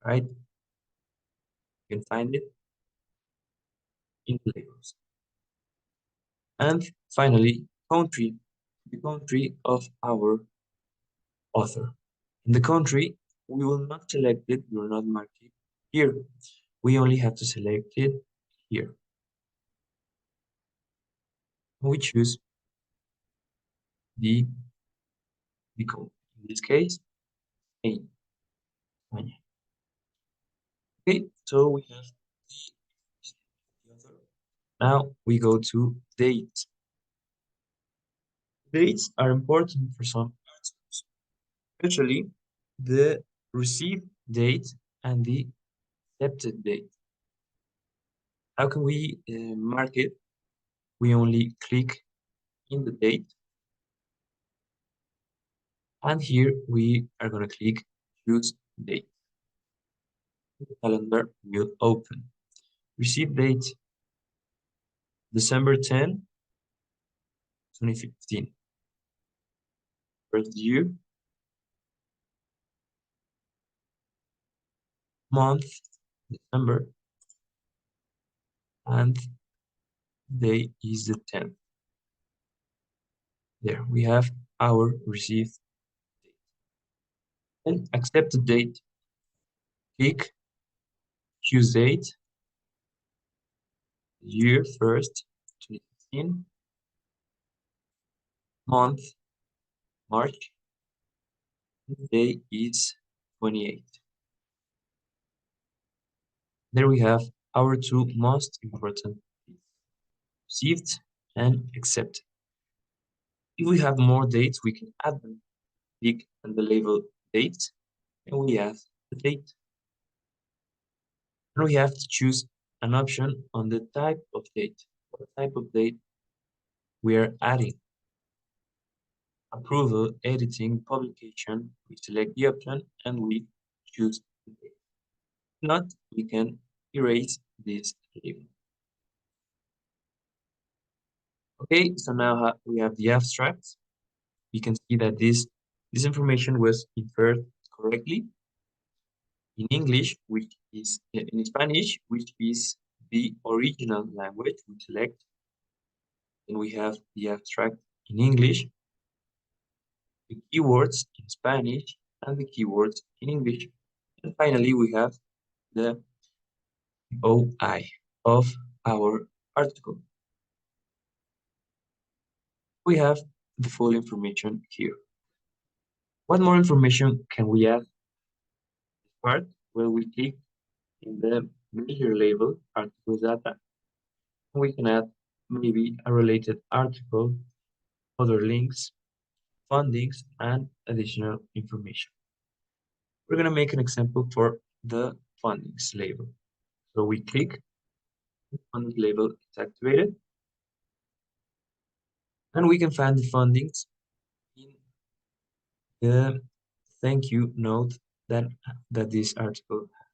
right? You can find it in the labels. And finally, country, the country of our author. In the country, we will not select it, we will not mark it here. We only have to select it here. We choose the code. In this case, A. Okay, so we have the author. Now we go to date. Dates are important for some articles, especially the received date and the accepted date. How can we mark it? We only click in the date, and here we are going to click choose date. The calendar will open. Receive date December 10, 2015. First year, month, December, and day is the 10th. There we have our received date. And accept the date. Click choose date, year first, 2015, month, March, day is 28. There we have our two most important dates, received and accepted. If we have more dates, we can add them. Click on the label date, and we have the date. And we have to choose an option on the type of date. What type of date we are adding? Approval, editing, publication. We select the option and we choose the date. If not, we can erase this label. Okay, so now we have the abstract. We can see that this information was inferred correctly in English, which is in Spanish, which is the original language we select. And we have the abstract in English, the keywords in Spanish, and the keywords in English. And finally, we have the OI of our article. We have the full information here. What more information can we add? This part where we click in the major label, article data, we can add maybe a related article, other links, fundings, and additional information. We're going to make an example for the fundings label. So we click, the funding label is activated, and we can find the fundings in the thank you note that this article has.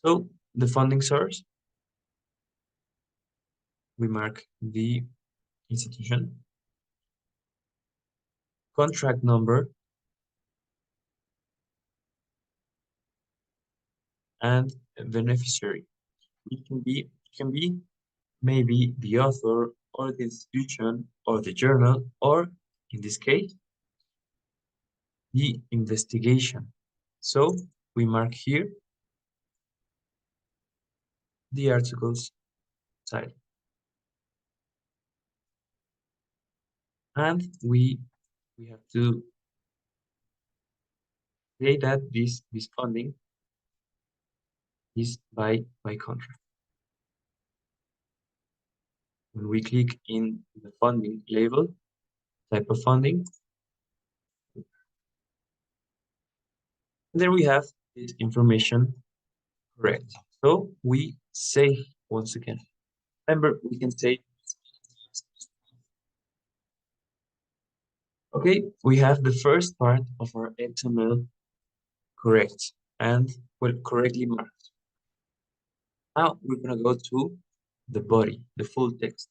So the funding source, we mark the institution, contract number, and beneficiary. It can be maybe the author or the institution or the journal, or in this case, the investigation. So we mark here the article's title. And we have to say that this funding is by contract. When we click in the funding label, type of funding, there we have this information correct. So we save once again. Remember, we can save. Okay, we have the first part of our XML correct and well correctly marked. Now we're gonna go to the body, the full text.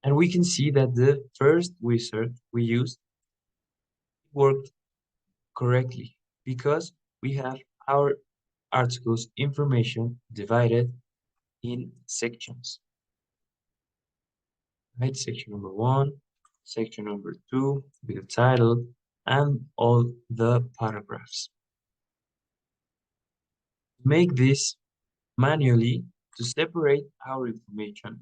And we can see that the first wizard we used worked correctly because we have our article's information divided in sections. Right, section number 1, section number 2, with the title, and all the paragraphs. Make this manually to separate our information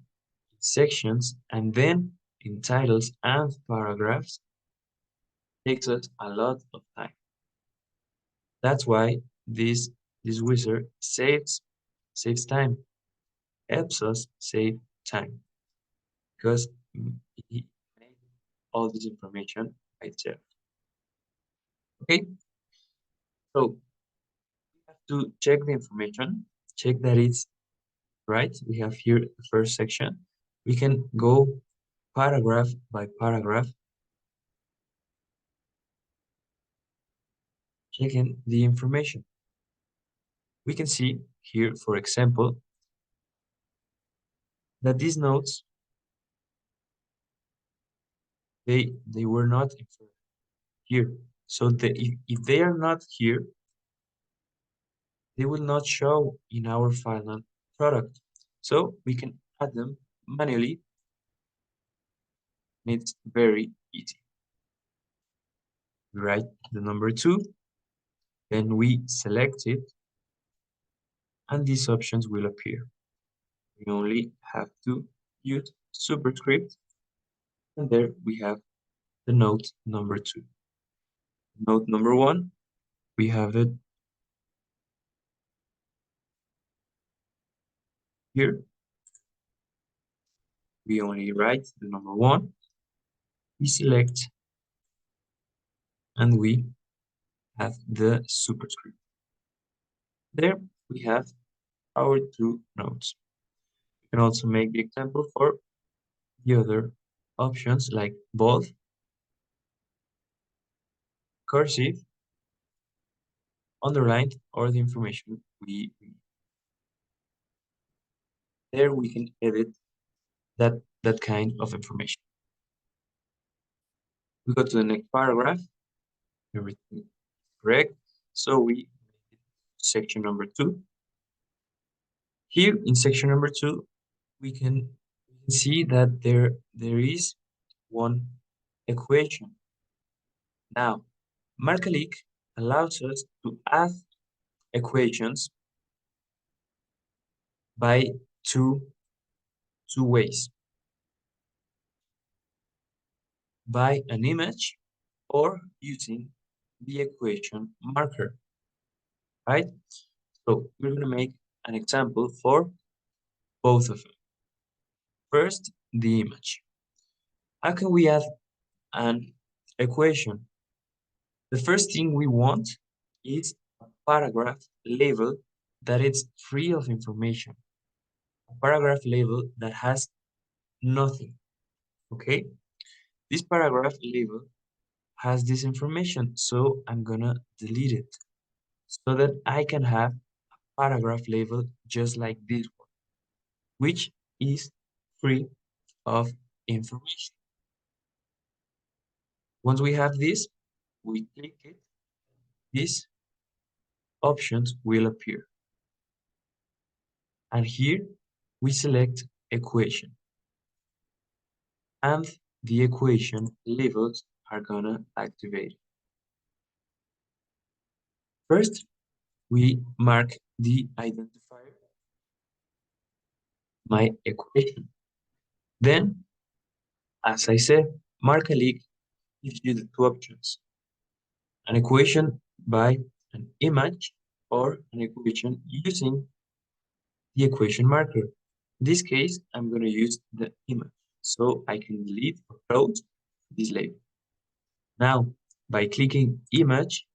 in sections, and then in titles and paragraphs takes us a lot of time. That's why this wizard saves time, helps us save time, because he made all this information by itself. Okay, so we have to check the information, check that it's right. We have here the first section. We can go paragraph by paragraph, checking the information. We can see here, for example, that these notes, they were not here. So if they are not here, they will not show in our final product. So we can add them manually, and it's very easy. We write the number 2, then we select it, and these options will appear. We only have to use superscript, and there we have the note number 2. Note number 1, we have it here. We only write the number 1, we select, and we have the superscript. There we have our 2 notes. You can also make the example for the other options like bold, cursive, underlined, or the information we read. There we can edit that kind of information. We go to the next paragraph, everything is correct. So we section number 2. Here in section number 2, we can see that there is one equation. Now, Marcalyc allows us to add equations by two ways: by an image or using the equation marker, right? So we're going to make an example for both of them. First, the image. How can we add an equation? The first thing we want is a paragraph label that is free of information. A paragraph label that has nothing, okay? This paragraph label has this information, so I'm gonna delete it so that I can have a paragraph label just like this one, which is free of information. Once we have this, we click it, these options will appear. And here we select equation, and the equation labels are gonna activate. First, we mark the identifier, my equation. Then, as I said, Marcalyc gives you the 2 options: an equation by an image or an equation using the equation marker. In this case, I'm going to use the image, so I can delete or close this label. Now, by clicking image,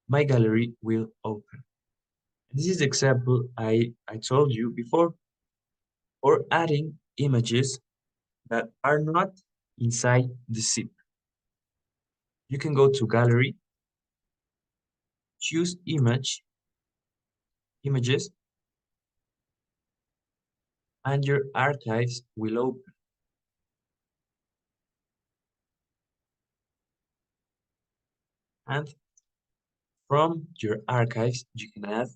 my gallery will open. This is the example I told you before, or adding images that are not inside the zip. You can go to gallery, choose images, and your archives will open. And from your archives, you can add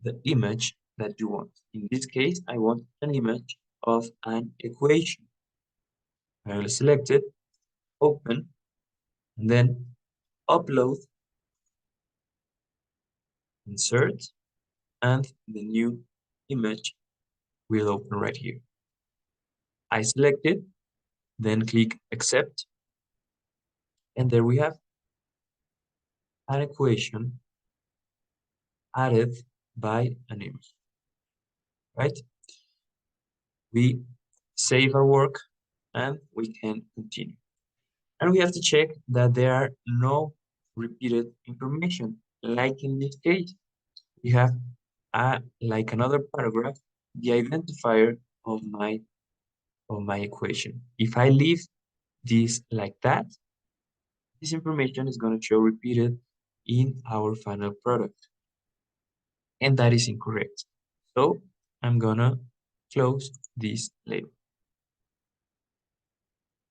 the image that you want. In this case, I want an image of an equation. I will select it, open, and then upload, insert, and the new image will open right here. I select it, then click accept, and there we have an equation added by an image, right? We save our work and we can continue. And we have to check that there are no repeated information. Like in this case, we have like another paragraph, the identifier of my equation. If I leave this like that, this information is going to show repeated in our final product. And that is incorrect. So I'm gonna close this label.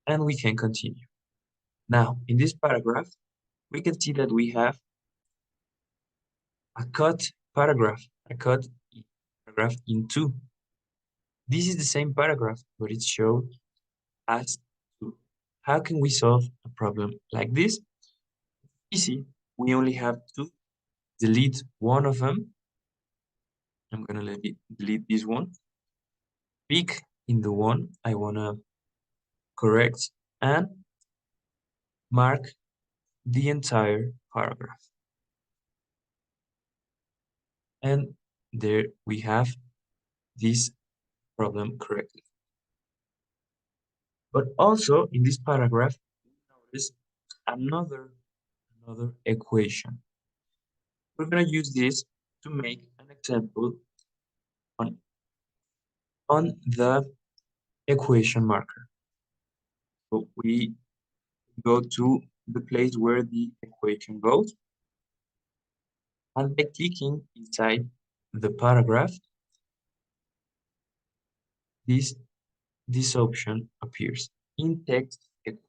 And we can continue. Now, in this paragraph, we can see that we have a cut paragraph, paragraph in two. This is the same paragraph, but it's shown as two. How can we solve a problem like this? Easy. We only have to delete one of them. I'm gonna delete this one. Pick in the one I wanna correct and mark the entire paragraph. And there we have this problem correctly. But also in this paragraph, notice another equation. We're going to use this to make an example on the equation marker. So we go to the place where the equation goes, and by clicking inside the paragraph, this option appears in text equation.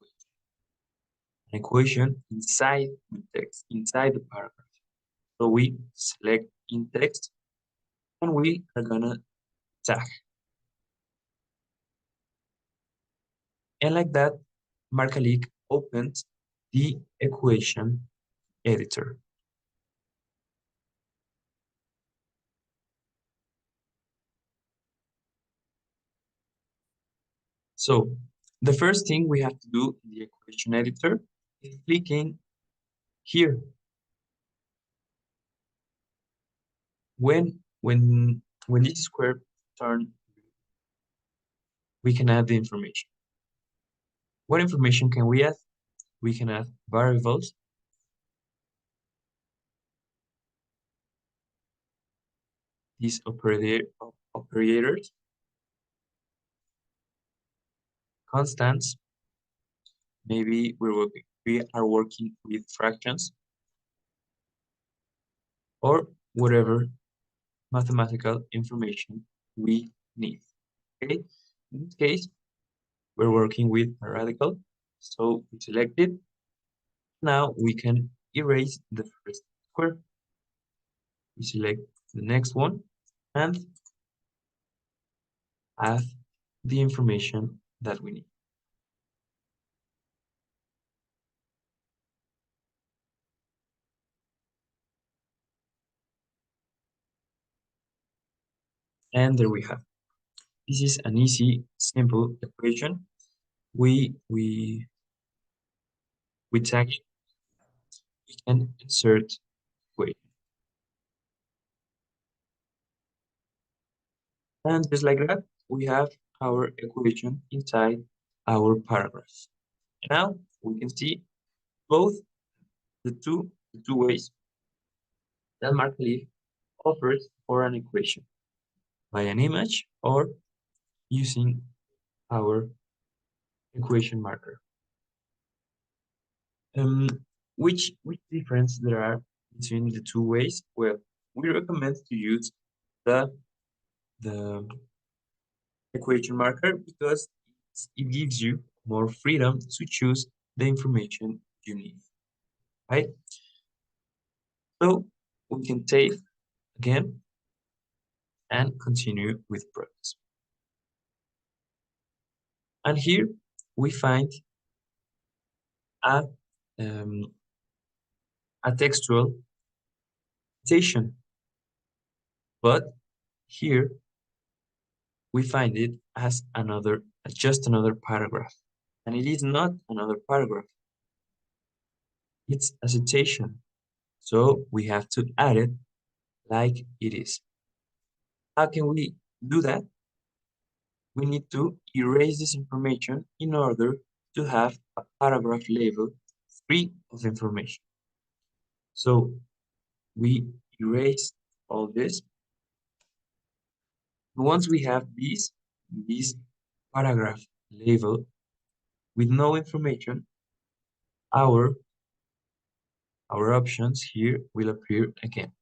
An equation inside the text, inside the paragraph. So we select in text and we are gonna tag. And like that, Marcalyc opens the equation editor. So the first thing we have to do in the equation editor is clicking here. When this square turns, we can add the information. What information can we add? We can add variables, these operators, constants. Maybe we are working with fractions or whatever mathematical information we need. Okay, in this case, we're working with a radical, so we select it. Now we can erase the first square. We select the next one and add the information that we need. And there we have. This is an easy, simple equation. We tag it. We can insert equation. And just like that, we have our equation inside our paragraph. Now we can see both the two ways that Marcalyc offers for an equation, by an image or using our equation marker. Which difference there are between the two ways? Well, we recommend to use the equation marker because it gives you more freedom to choose the information you need, right? So we can save again and continue with progress. And here we find a textual citation, but here we find it as another just another paragraph. And it is not another paragraph. It's a citation. So we have to add it like it is. How can we do that? We need to erase this information in order to have a paragraph label free of information. So we erase all this. Once we have this paragraph label with no information, our options here will appear again.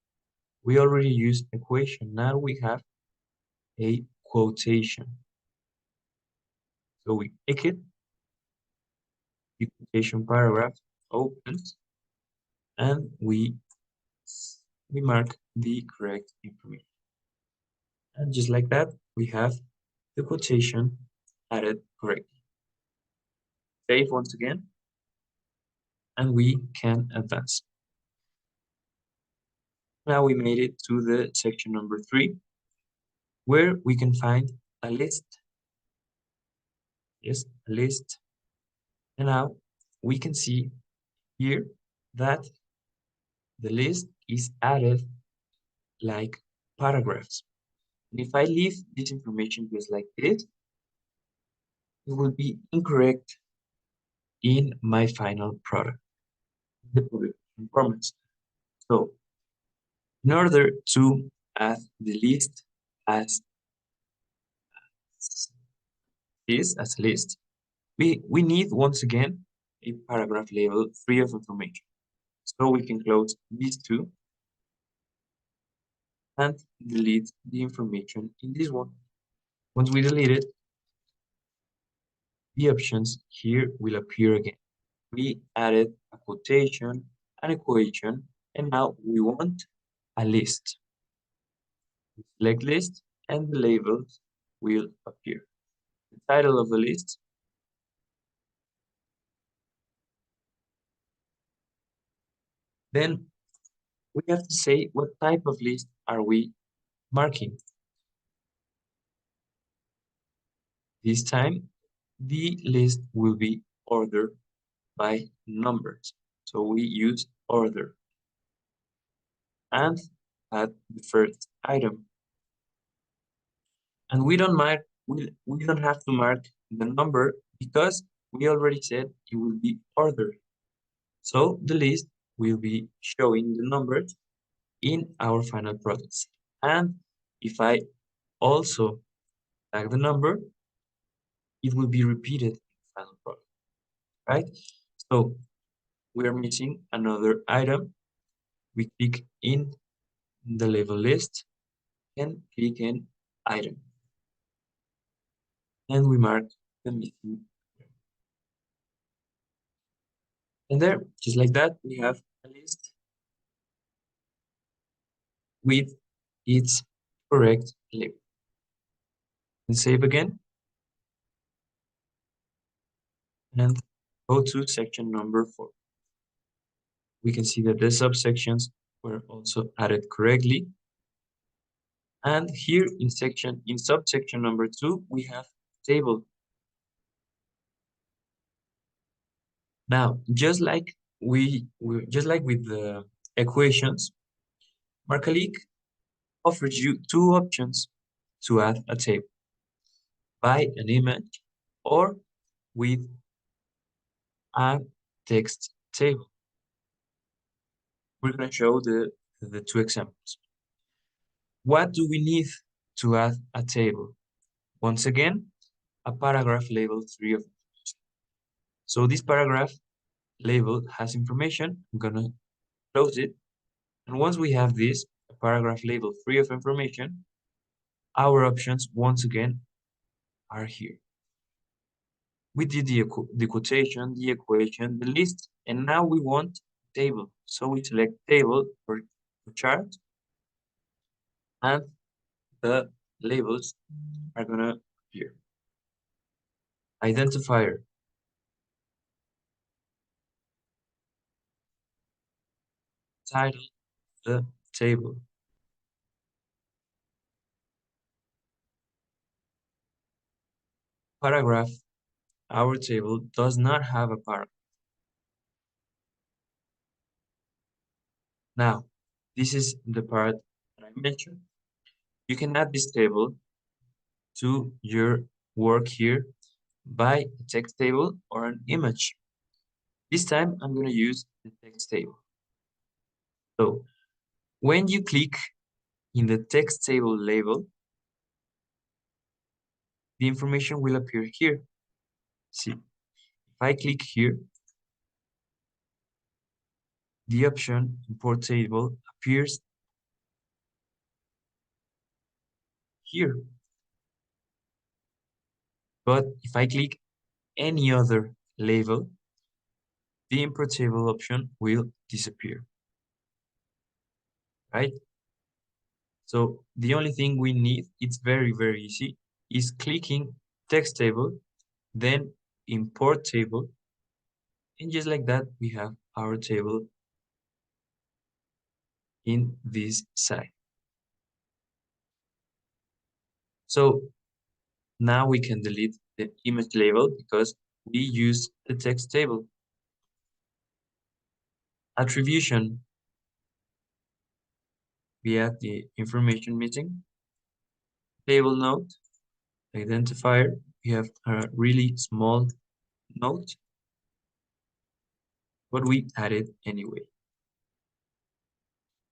We already used equation. Now we have a quotation. So we click it, the quotation paragraph opens, and we mark the correct information. And just like that, we have the quotation added correctly. Save once again, and we can advance. Now we made it to the section number 3, where we can find a list. Yes, a list. And now we can see here that the list is added like paragraphs. And if I leave this information just like this, it will be incorrect in my final product, the publication formats. So in order to add the list as a list, we need once again a paragraph label free of information. So we can close these two and delete the information in this one. Once we delete it, the options here will appear again. We added a quotation, an equation, and now we want a list. Select list and the labels will appear. The title of the list, then we have to say what type of list are we marking. This time, the list will be ordered by numbers. So we use order and add the first item. And we don't have to mark the number because we already said it will be ordered. So the list will be showing the numbers in our final products. And if I also tag the number, it will be repeated in the final product, right? So we are missing another item. We click in the label list and click in item. And we mark the missing. And there, just like that, we have a list with its correct label. And save again. And go to section number 4. We can see that the subsections were also added correctly. And here in subsection number 2, we have table. Now, just like with the equations, Marcalyc offers you 2 options to add a table: by an image or with a text table. We're going to show the 2 examples. What do we need to add a table? Once again, a paragraph label free of information. So this paragraph label has information. I'm going to close it. And once we have this, a paragraph label free of information, our options once again are here. We did the quotation, the equation, the list, and now we want table. So we select table for chart, and the labels are gonna appear. Identifier. Title of the table. paragraph, our table does not have a paragraph. Now, this is the part that I mentioned. You can add this table to your work here by a text table or an image. This time, I'm going to use the text table. So, when you click in the text table label, the information will appear here. See, if I click here, the option import table appears here. But if I click any other label, the import table option will disappear, right? So the only thing we need, it's very, very easy, is clicking text table, then import table, and just like that, we have our table in this side. So now we can delete the image label because we use the text table. Attribution, we add the information missing. Table note, identifier, we have a really small note, but we add it anyway.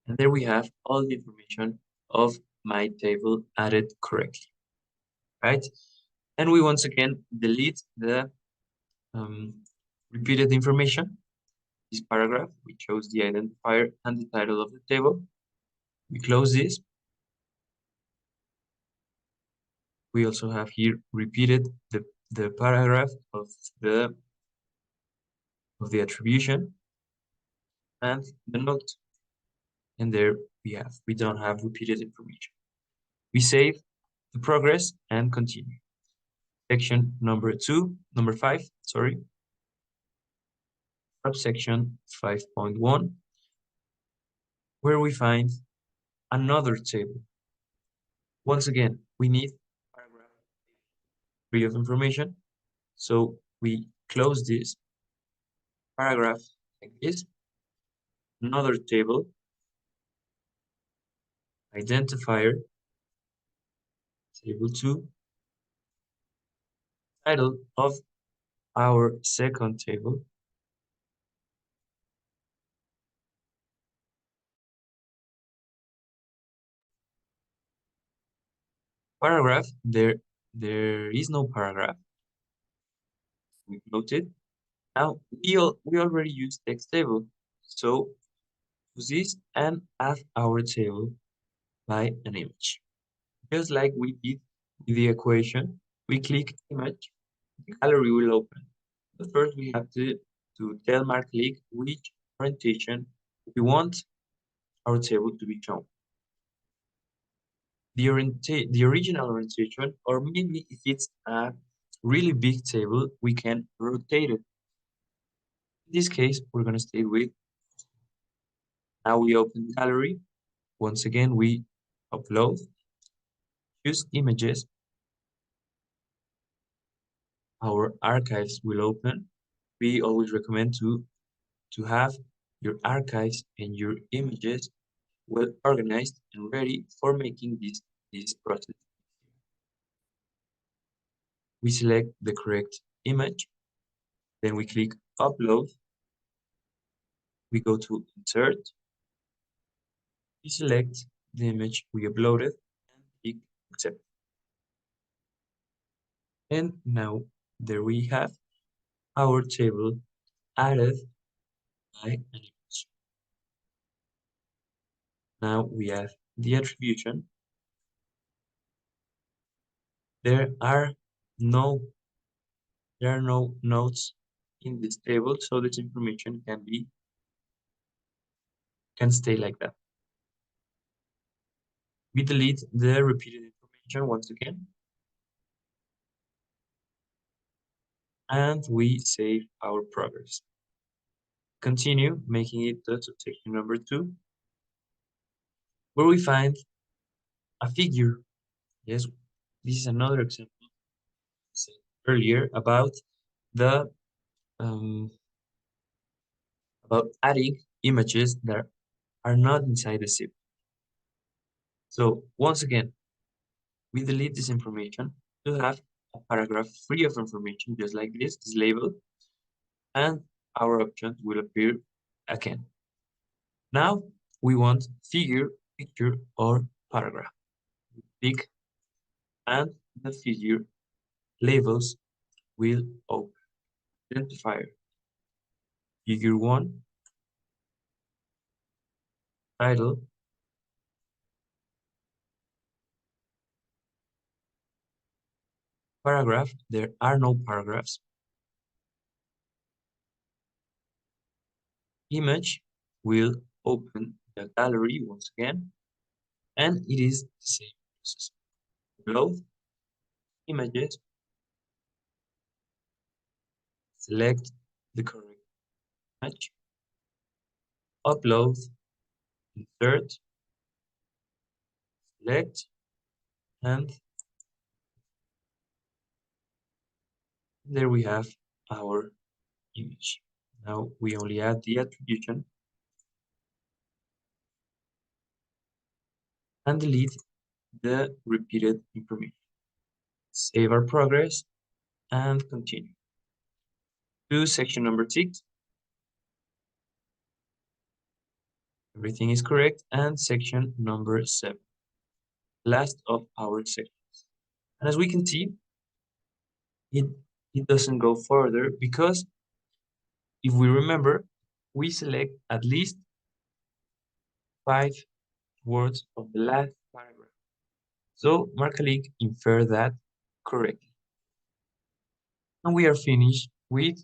And there we have all the information of my table added correctly, right? And we once again delete the repeated information. This paragraph, we chose the identifier and the title of the table. We close this. We also have here repeated the paragraph of the attribution and the note. And there we don't have repeated information. We save the progress and continue. Section number 5, sorry. Subsection 5.1, where we find another table. Once again, we need paragraph free of information. So we close this paragraph like this. Another table, identifier, table 2, title of our second table, paragraph, there is no paragraph. We noted. Now we already use text table. So use this and add our table by an image. Just like we did with the equation, we click image, the gallery will open. But first we have to tell Marcalyc which orientation we want our table to be shown. The original orientation, or maybe if it's a really big table, we can rotate it. In this case, we're going to stay with. Now we open the gallery. Once again, we upload, choose images. Our archives will open. We always recommend to have your archives and your images well organized and ready for making this process. We select the correct image, then we click upload. We go to insert. We select the image we uploaded and click accept. And now there we have our table added by an image. Now we have the attribution. There are no notes in this table, so this information can stay like that. We delete the repeated information once again. And we save our progress. Continue making it to section number 2, where we find a figure. Yes, this is another example. earlier about the about adding images that are not inside the zip. So once again, we delete this information to have a paragraph free of information, just like this label, and our options will appear again. Now we want figure, picture, or paragraph. Click, and the figure labels will open. Identifier, figure 1, title, paragraph, there are no paragraphs. Image will open the gallery once again, and it is the same process. Load images, select the correct image, upload, insert, select, and there we have our image. Now we only add the attribution and delete the repeated information. Save our progress and continue. To section number 6. Everything is correct. And section number 7. Last of our sections. And as we can see, it doesn't go further because if we remember, we select at least 5 words of the last paragraph. So Marcalyc inferred that correctly. And we are finished with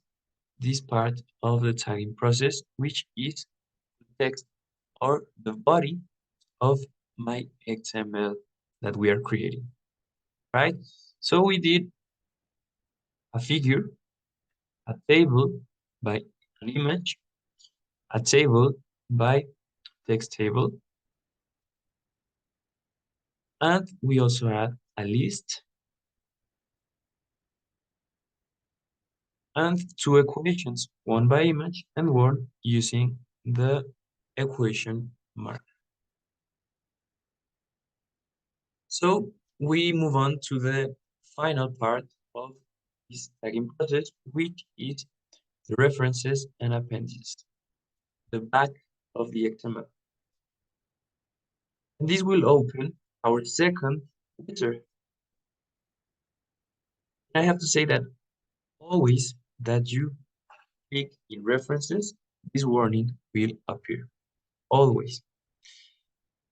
this part of the tagging process, which is the text or the body of my XML that we are creating, right? So we did a figure, a table by an image, a table by text table, and we also had a list and 2 equations, one by image and one using the equation mark. So we move on to the final part of this tagging process, which is the references and appendices, the back of the XML. And this will open our second wizard. I have to say that always that you click in references, this warning will appear, always.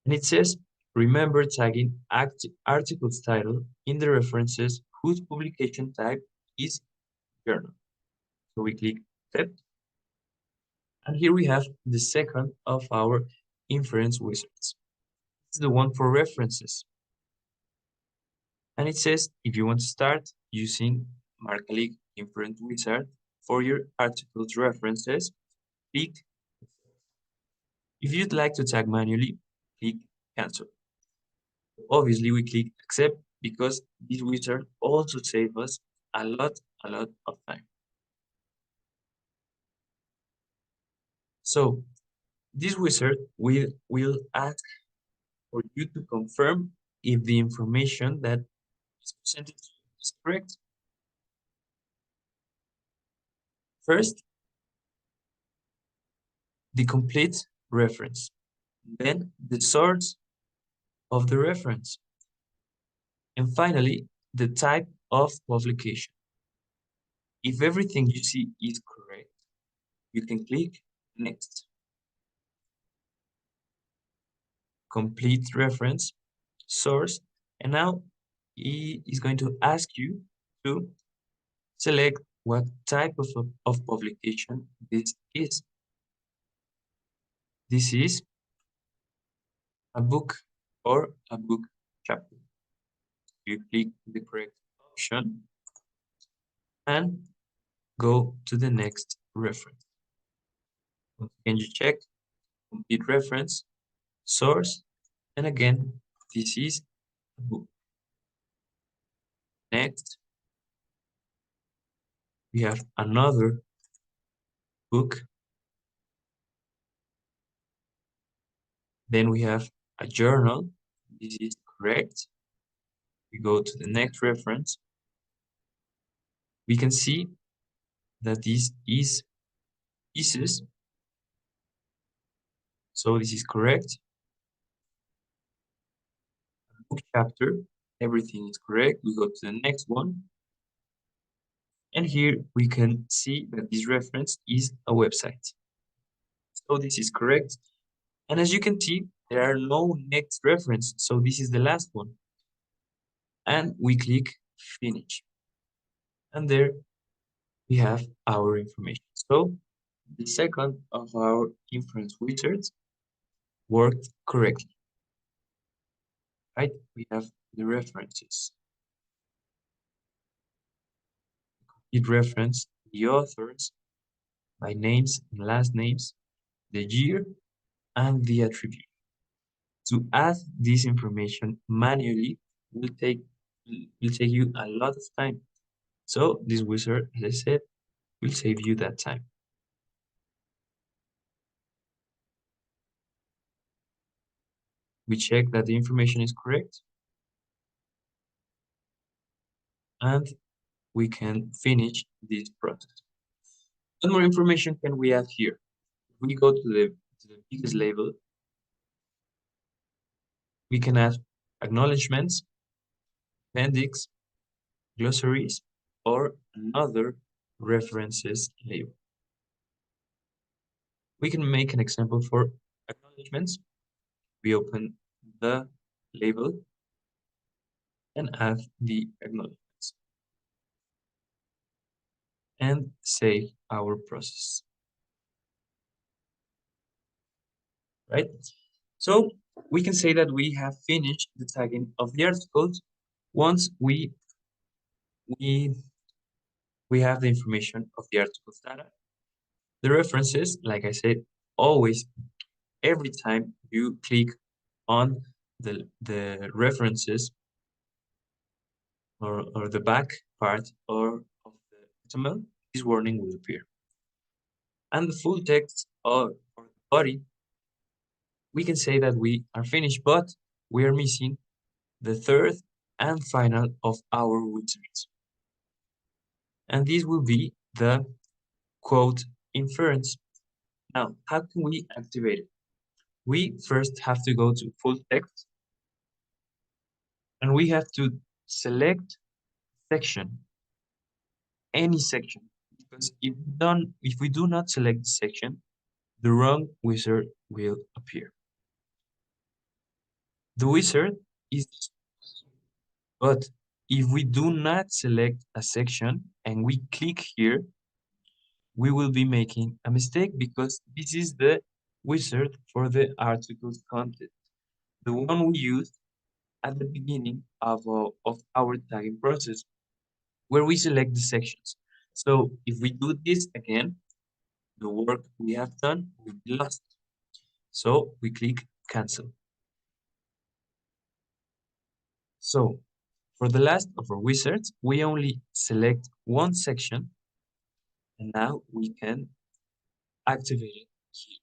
And it says, remember tagging article's title in the references whose publication type is journal. So we click accept. And here we have the second of our inference wizards. This is the one for references. And it says, if you want to start using Marcalyc inference wizard for your article's references, click. If you'd like to tag manually, click cancel. Obviously, we click accept because this wizard also saves us a lot of time. So this wizard will ask for you to confirm if the information that is presented to you is correct. First, the complete reference, then the source of the reference, and finally, the type of publication. If everything you see is correct, you can click next. Complete reference, source, and now it is going to ask you to select what type of publication this is. This is a book or a book chapter. You click the correct option and go to the next reference. Can you check complete reference, source, and again, this is a book. Next, We have another book. Then we have a journal. This is correct. We go to the next reference. We can see that this is pieces. So this is correct. Book chapter, everything is correct. We go to the next one. And here we can see that this reference is a website. So this is correct. And as you can see, there are no next reference. So this is the last one. And we click finish. And there we have our information. So the second of our inference wizards worked correctly, right? We have the references. It referenced the authors by names and last names, the year, and the attribute. To add this information manually will take you a lot of time. So this wizard, as I said, will save you that time. We check that the information is correct, and we can finish this process. What more information can we add here? If we go to the biggest label, we can add acknowledgements, appendix, glossaries, or another references label. We can make an example for acknowledgements. We open the label and add the acknowledgements and save our process, right? So we can say that we have finished the tagging of the articles once we have the information of the articles data. The references, like I said, always, every time you click on the references or the back part of the HTML, this warning will appear. And the full text or the body, we can say that we are finished, but we are missing the third and final of our wizards. And this will be the quote inference. Now, how can we activate it? We first have to go to full text and we have to select section, any section, because if we do not select the section, the wrong wizard will appear. The wizard is, but if we do not select a section and we click here, we will be making a mistake because this is the wizard for the article's content, the one we used at the beginning of our tagging process, where we select the sections. So if we do this again, the work we have done will be lost. So we click cancel. So for the last of our wizards, we only select one section, and now we can activate it here.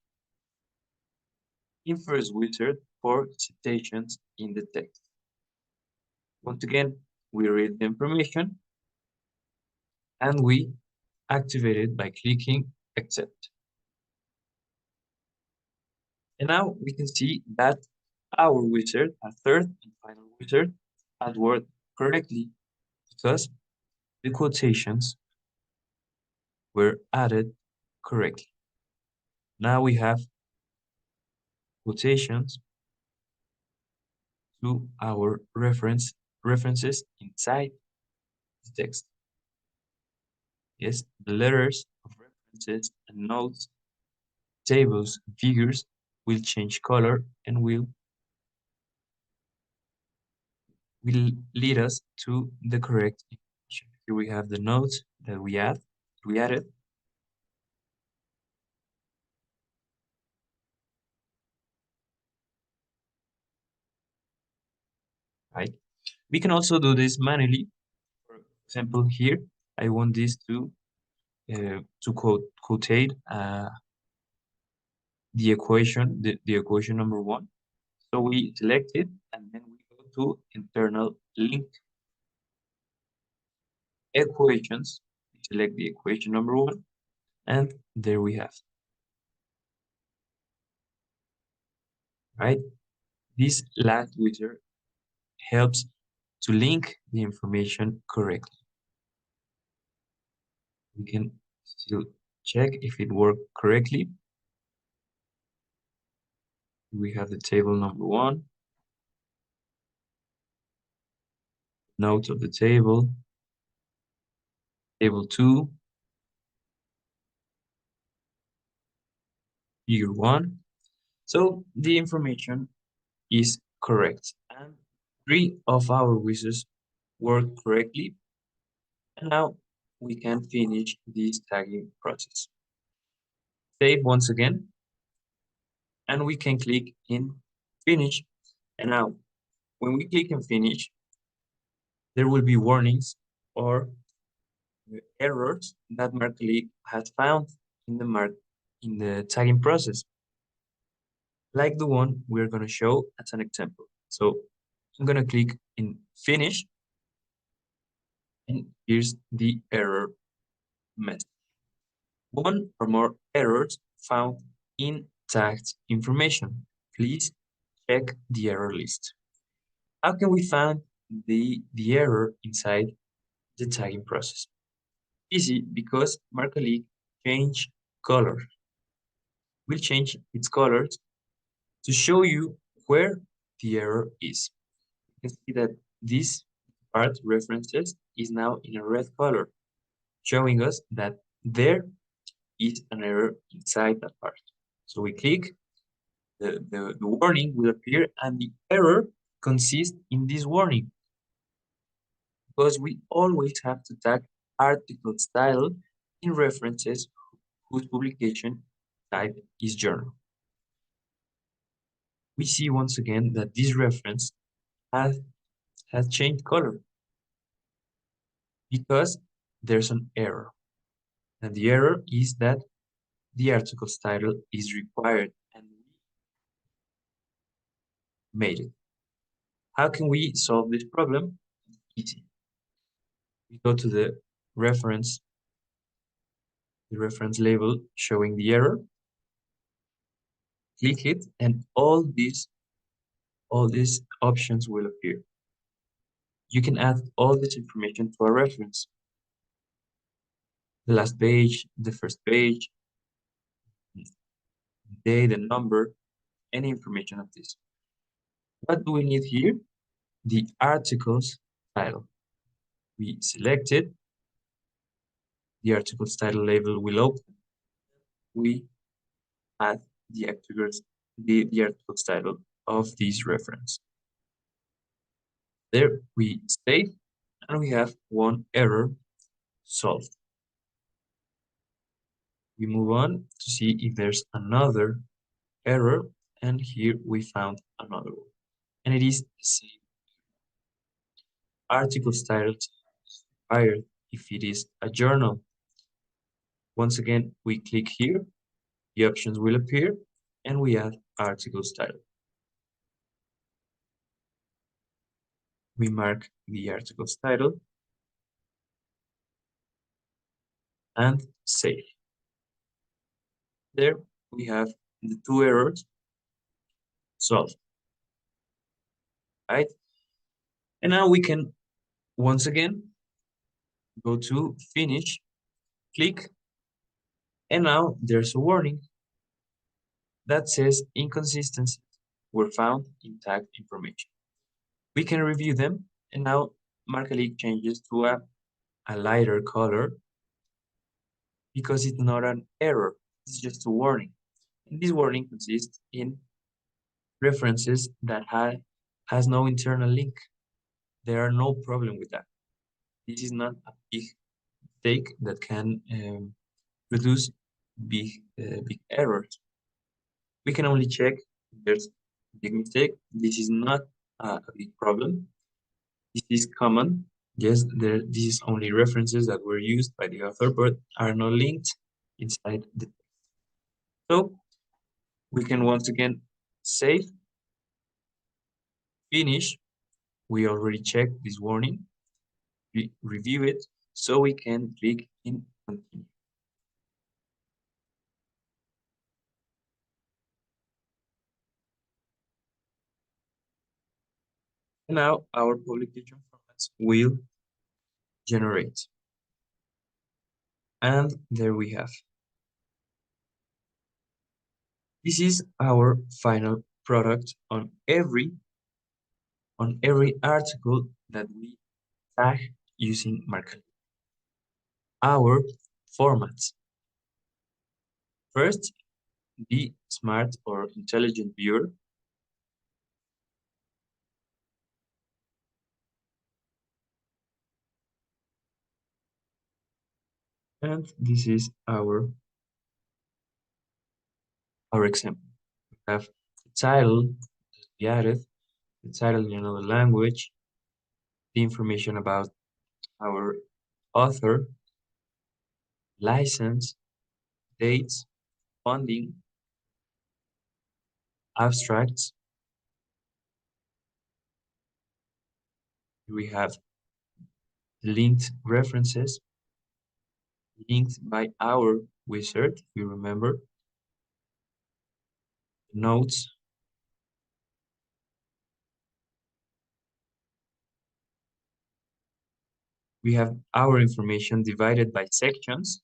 Inference wizard for citations in the text. Once again, we read the information and we activate it by clicking accept. And now we can see that our wizard, our third and final wizard, had worked correctly because the quotations were added correctly. Now we have quotations to our references inside the text. Yes, the letters of references and notes, tables, and figures will change color and will lead us to the correct information. Here we have the notes that we added. Right? We can also do this manually. For example, here, I want this to to quotate the equation, the equation number 1. So we select it and then we go to internal link equations. We select the equation number 1 and there we have, right? This last wizard helps to link the information correctly. We can still check if it worked correctly. We have the table number 1, notes of the table, table 2, figure 1. So the information is correct and 3 of our wizards work correctly. And now we can finish this tagging process. Save once again, and we can click in finish. And now when we click in finish, there will be warnings or errors that Marcalyc has found in the tagging process, like the one we're going to show as an example. So I'm going to click in finish, and here's the error message. One or more errors found in tagged information. Please check the error list. How can we find the error inside the tagging process? Easy, because Marcalyc changed color. We'll change its colors to show you where the error is. You can see that this part references is now in a red color, showing us that there is an error inside that part. So we click, the warning will appear, and the error consists in this warning, because we always have to tag article style in references whose publication type is journal. We see once again that this reference has changed color because there's an error. And the error is that the article's title is required, and we made it. How can we solve this problem? Easy. We go to the reference label showing the error, click it, and all these options will appear. You can add all this information to a reference. The last page, the first page, the day, the number, any information of this. What do we need here? The article's title. We select it. The article's title label will open. We add the article's title of this reference. There we save, and we have one error solved. We move on to see if there's another error, and here we found another one, and it is the same. Article's title is required if it is a journal. Once again, we click here, the options will appear, and we add article's title. We mark the article's title and save. There we have the 2 errors solved, right? And now we can once again go to finish, click, and now there's a warning that says inconsistencies were found in tagged information. We can review them, and now Marcalyc changes to a lighter color because it's not an error, it's just a warning. And this warning consists in references that has no internal link. There are no problem with that. This is not a big mistake that can produce big errors. We can only check if there's a big mistake. This is not a big problem. This is common Yes, this is only references that were used by the author, but are not linked inside the text. So we can once again save, finish. We already checked this warning, review it, so we can click in continue. Now our publication formats will generate. And there we have. This is our final product on every article that we tag using Marcalyc. Our formats. First, the smart or intelligent viewer. And this is our example. We have the title, we added the title in another language, the information about our author, license, dates, funding, abstracts. We have linked references, linked by our wizard, if you remember, notes, we have our information divided by sections.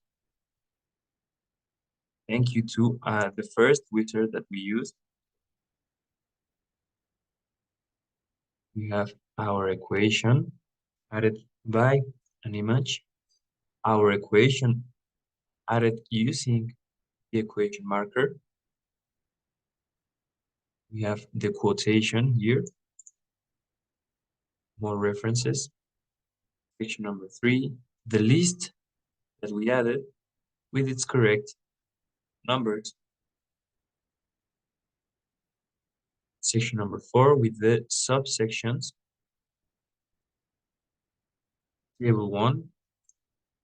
Thank you to the first wizard that we used. We have our equation added by an image, our equation added using the equation marker. We have the quotation here, more references. Section number 3, the list that we added with its correct numbers. Section number 4 with the subsections. Table 1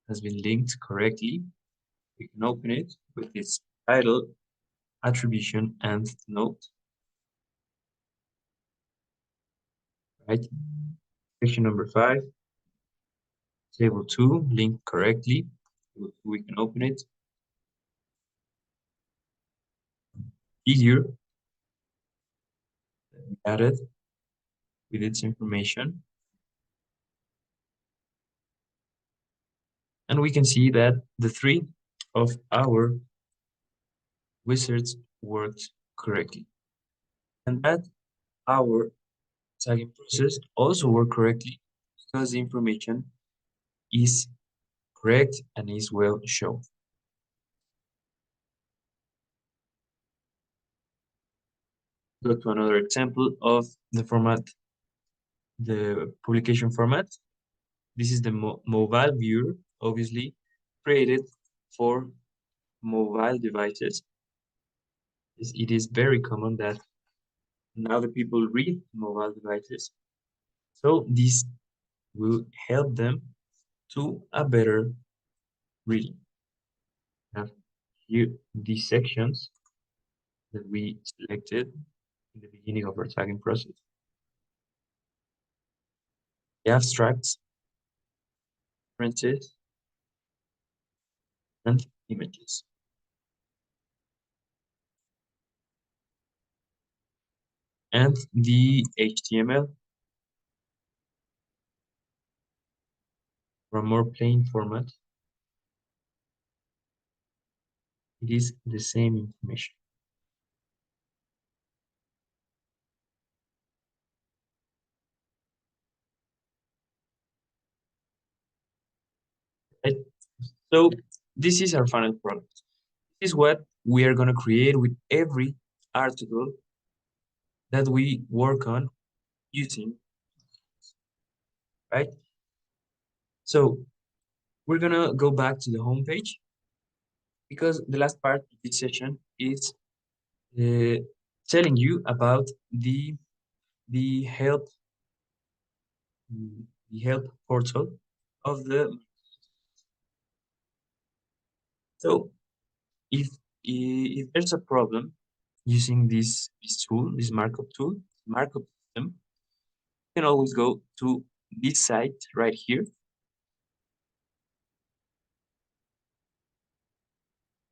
has been linked correctly. We can open it with its title, attribution, and note. Right? Section number 5, table 2 linked correctly. We can open it. Figure that we added with its information. And we can see that the 3 of our wizards worked correctly. And that our tagging process also worked correctly because the information is correct and is well shown. Go to another example of the format, the publication format. This is the mobile viewer, obviously created for mobile devices. It is very common that now the people read mobile devices. So this will help them to a better reading. We have here these sections that we selected in the beginning of our tagging process. The abstracts, references, and images. And the HTML for a more plain format. It is the same information. Right? So this is our final product. This is what we are going to create with every article that we work on using, right? So we're going to go back to the home page because the last part of this session is telling you about the help the help portal of the. So if there's a problem using this tool, this markup tool, markup system, you can always go to this site right here,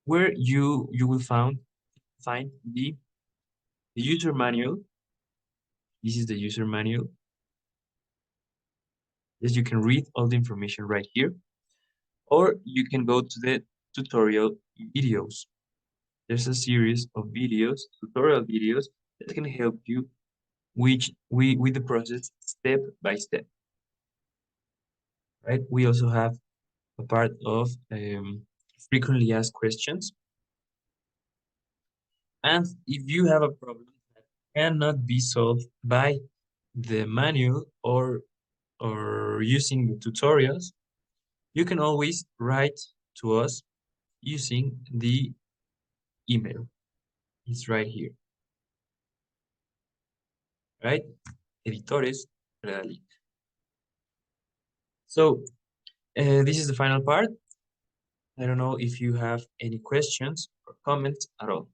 where you will find the user manual. This is the user manual. As you can read all the information right here, or you can go to the tutorial videos. There's a series of videos, tutorial videos, that can help you with the process step by step. Right? We also have a part of frequently asked questions. And if you have a problem that cannot be solved by the manual or using the tutorials, you can always write to us using the email. It's right here. Right? Editores Redalyc. So this is the final part. I don't know if you have any questions or comments at all.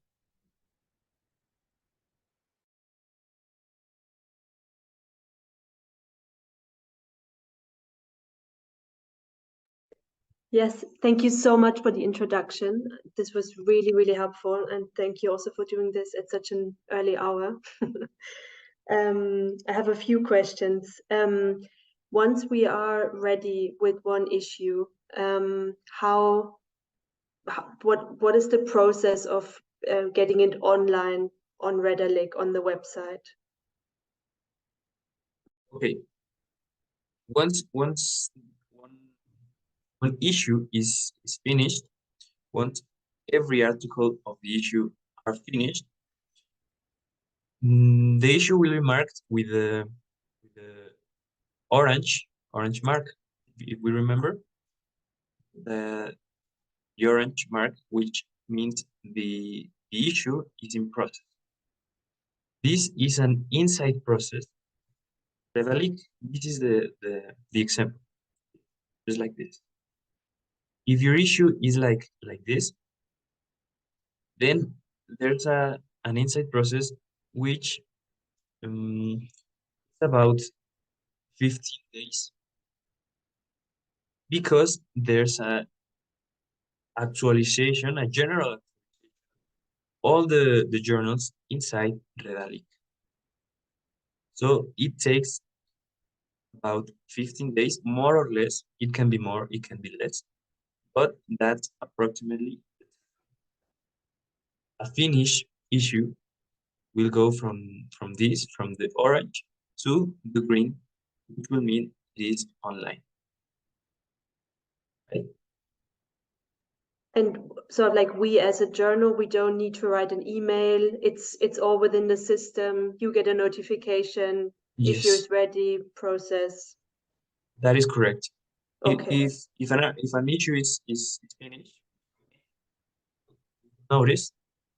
Yes, thank you so much for the introduction. This was really, really helpful. And thank you also for doing this at such an early hour. I have a few questions. Once we are ready with one issue, what is the process of getting it online on Redalyc on the website? Okay. Once one issue is finished, once every article of the issue are finished, the issue will be marked with the orange mark. If we remember, the orange mark, which means the issue is in process. This is an inside process. Redalyc, this is the example, just like this. If your issue is like this, then there's an inside process which is about 15 days, because there's a actualization, a general all the journals inside Redalyc. So it takes about 15 days, more or less. It can be more, it can be less, but that's approximately a finished issue will go from the orange to the green, which will mean it is online. Right? And so like we as a journal, we don't need to write an email. It's all within the system. You get a notification, Yes, issue is ready, process. that is correct. Okay. If an issue is finished, notice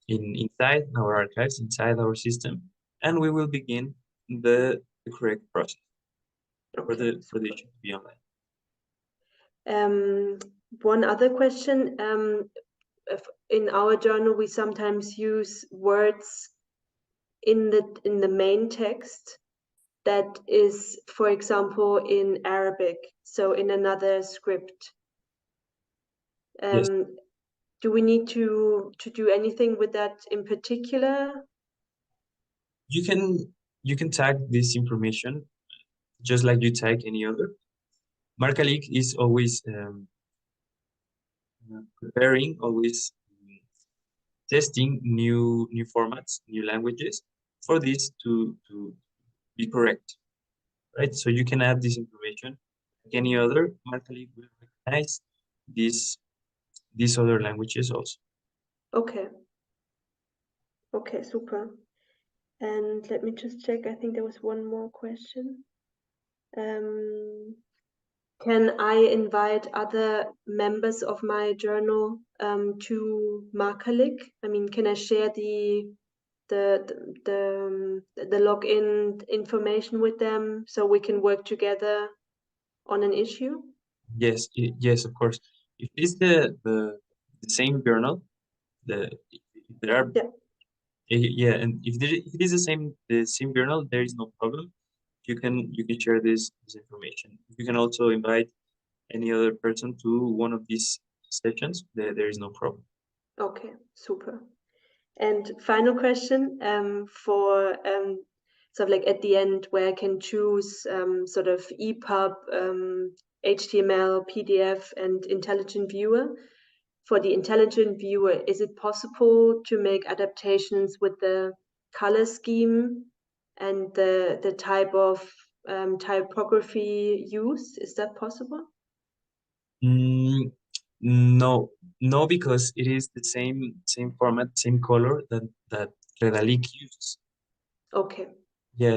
inside our archives, inside our system, and we will begin the correct process for the issue to be online. One other question. In our journal, we sometimes use words in the main text that is, for example, in Arabic, so in another script. Yes. Do we need to do anything with that in particular? You can tag this information just like you tag any other. Marcalyc is always preparing, always testing new formats, new languages for this to be correct, right? So you can add this information like any other. Marcalyc will recognize these other languages also. Okay. Okay, super. And let me just check. I think there was one more question. Can I invite other members of my journal to Marcalyc? I mean, can I share the login information with them so we can work together? on an issue? Yes, yes, of course. If it is the same journal, if there are Yeah. yeah, and if it is the same journal, there is no problem. You can share this information. You can also invite any other person to one of these sessions. There is no problem. Okay, super. And final question, for sort of like at the end, where I can choose sort of EPUB, HTML, PDF, and intelligent viewer. For the intelligent viewer, is it possible to make adaptations with the color scheme and the type of typography used? Is that possible? Mm, no, no, because it is the same format, same color that Redalyc uses. Okay. Yeah,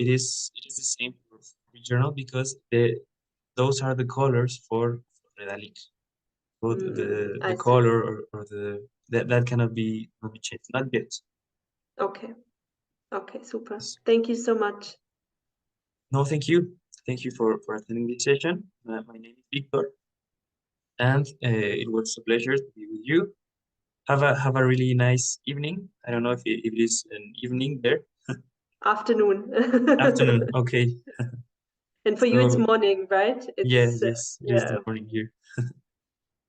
it is the same for journal because those are the colors for Redalyc. So I the see. color or that cannot be changed, not yet. Okay. Okay, super. Yes. Thank you so much. No, thank you. Thank you for attending this session. My name is Victor, and it was a pleasure to be with you. Have a really nice evening. I don't know if it is an evening there. Afternoon. Afternoon. Okay. And for you, it's So morning, right? yeah, It's yes, it is the yeah. morning here.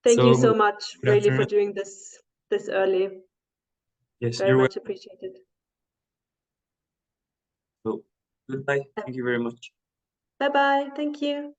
Thank you So so much, good really, for afternoon. doing this early. Yes, Very you're much welcome. appreciated. So goodbye. Thank you very much. Bye bye. Thank you.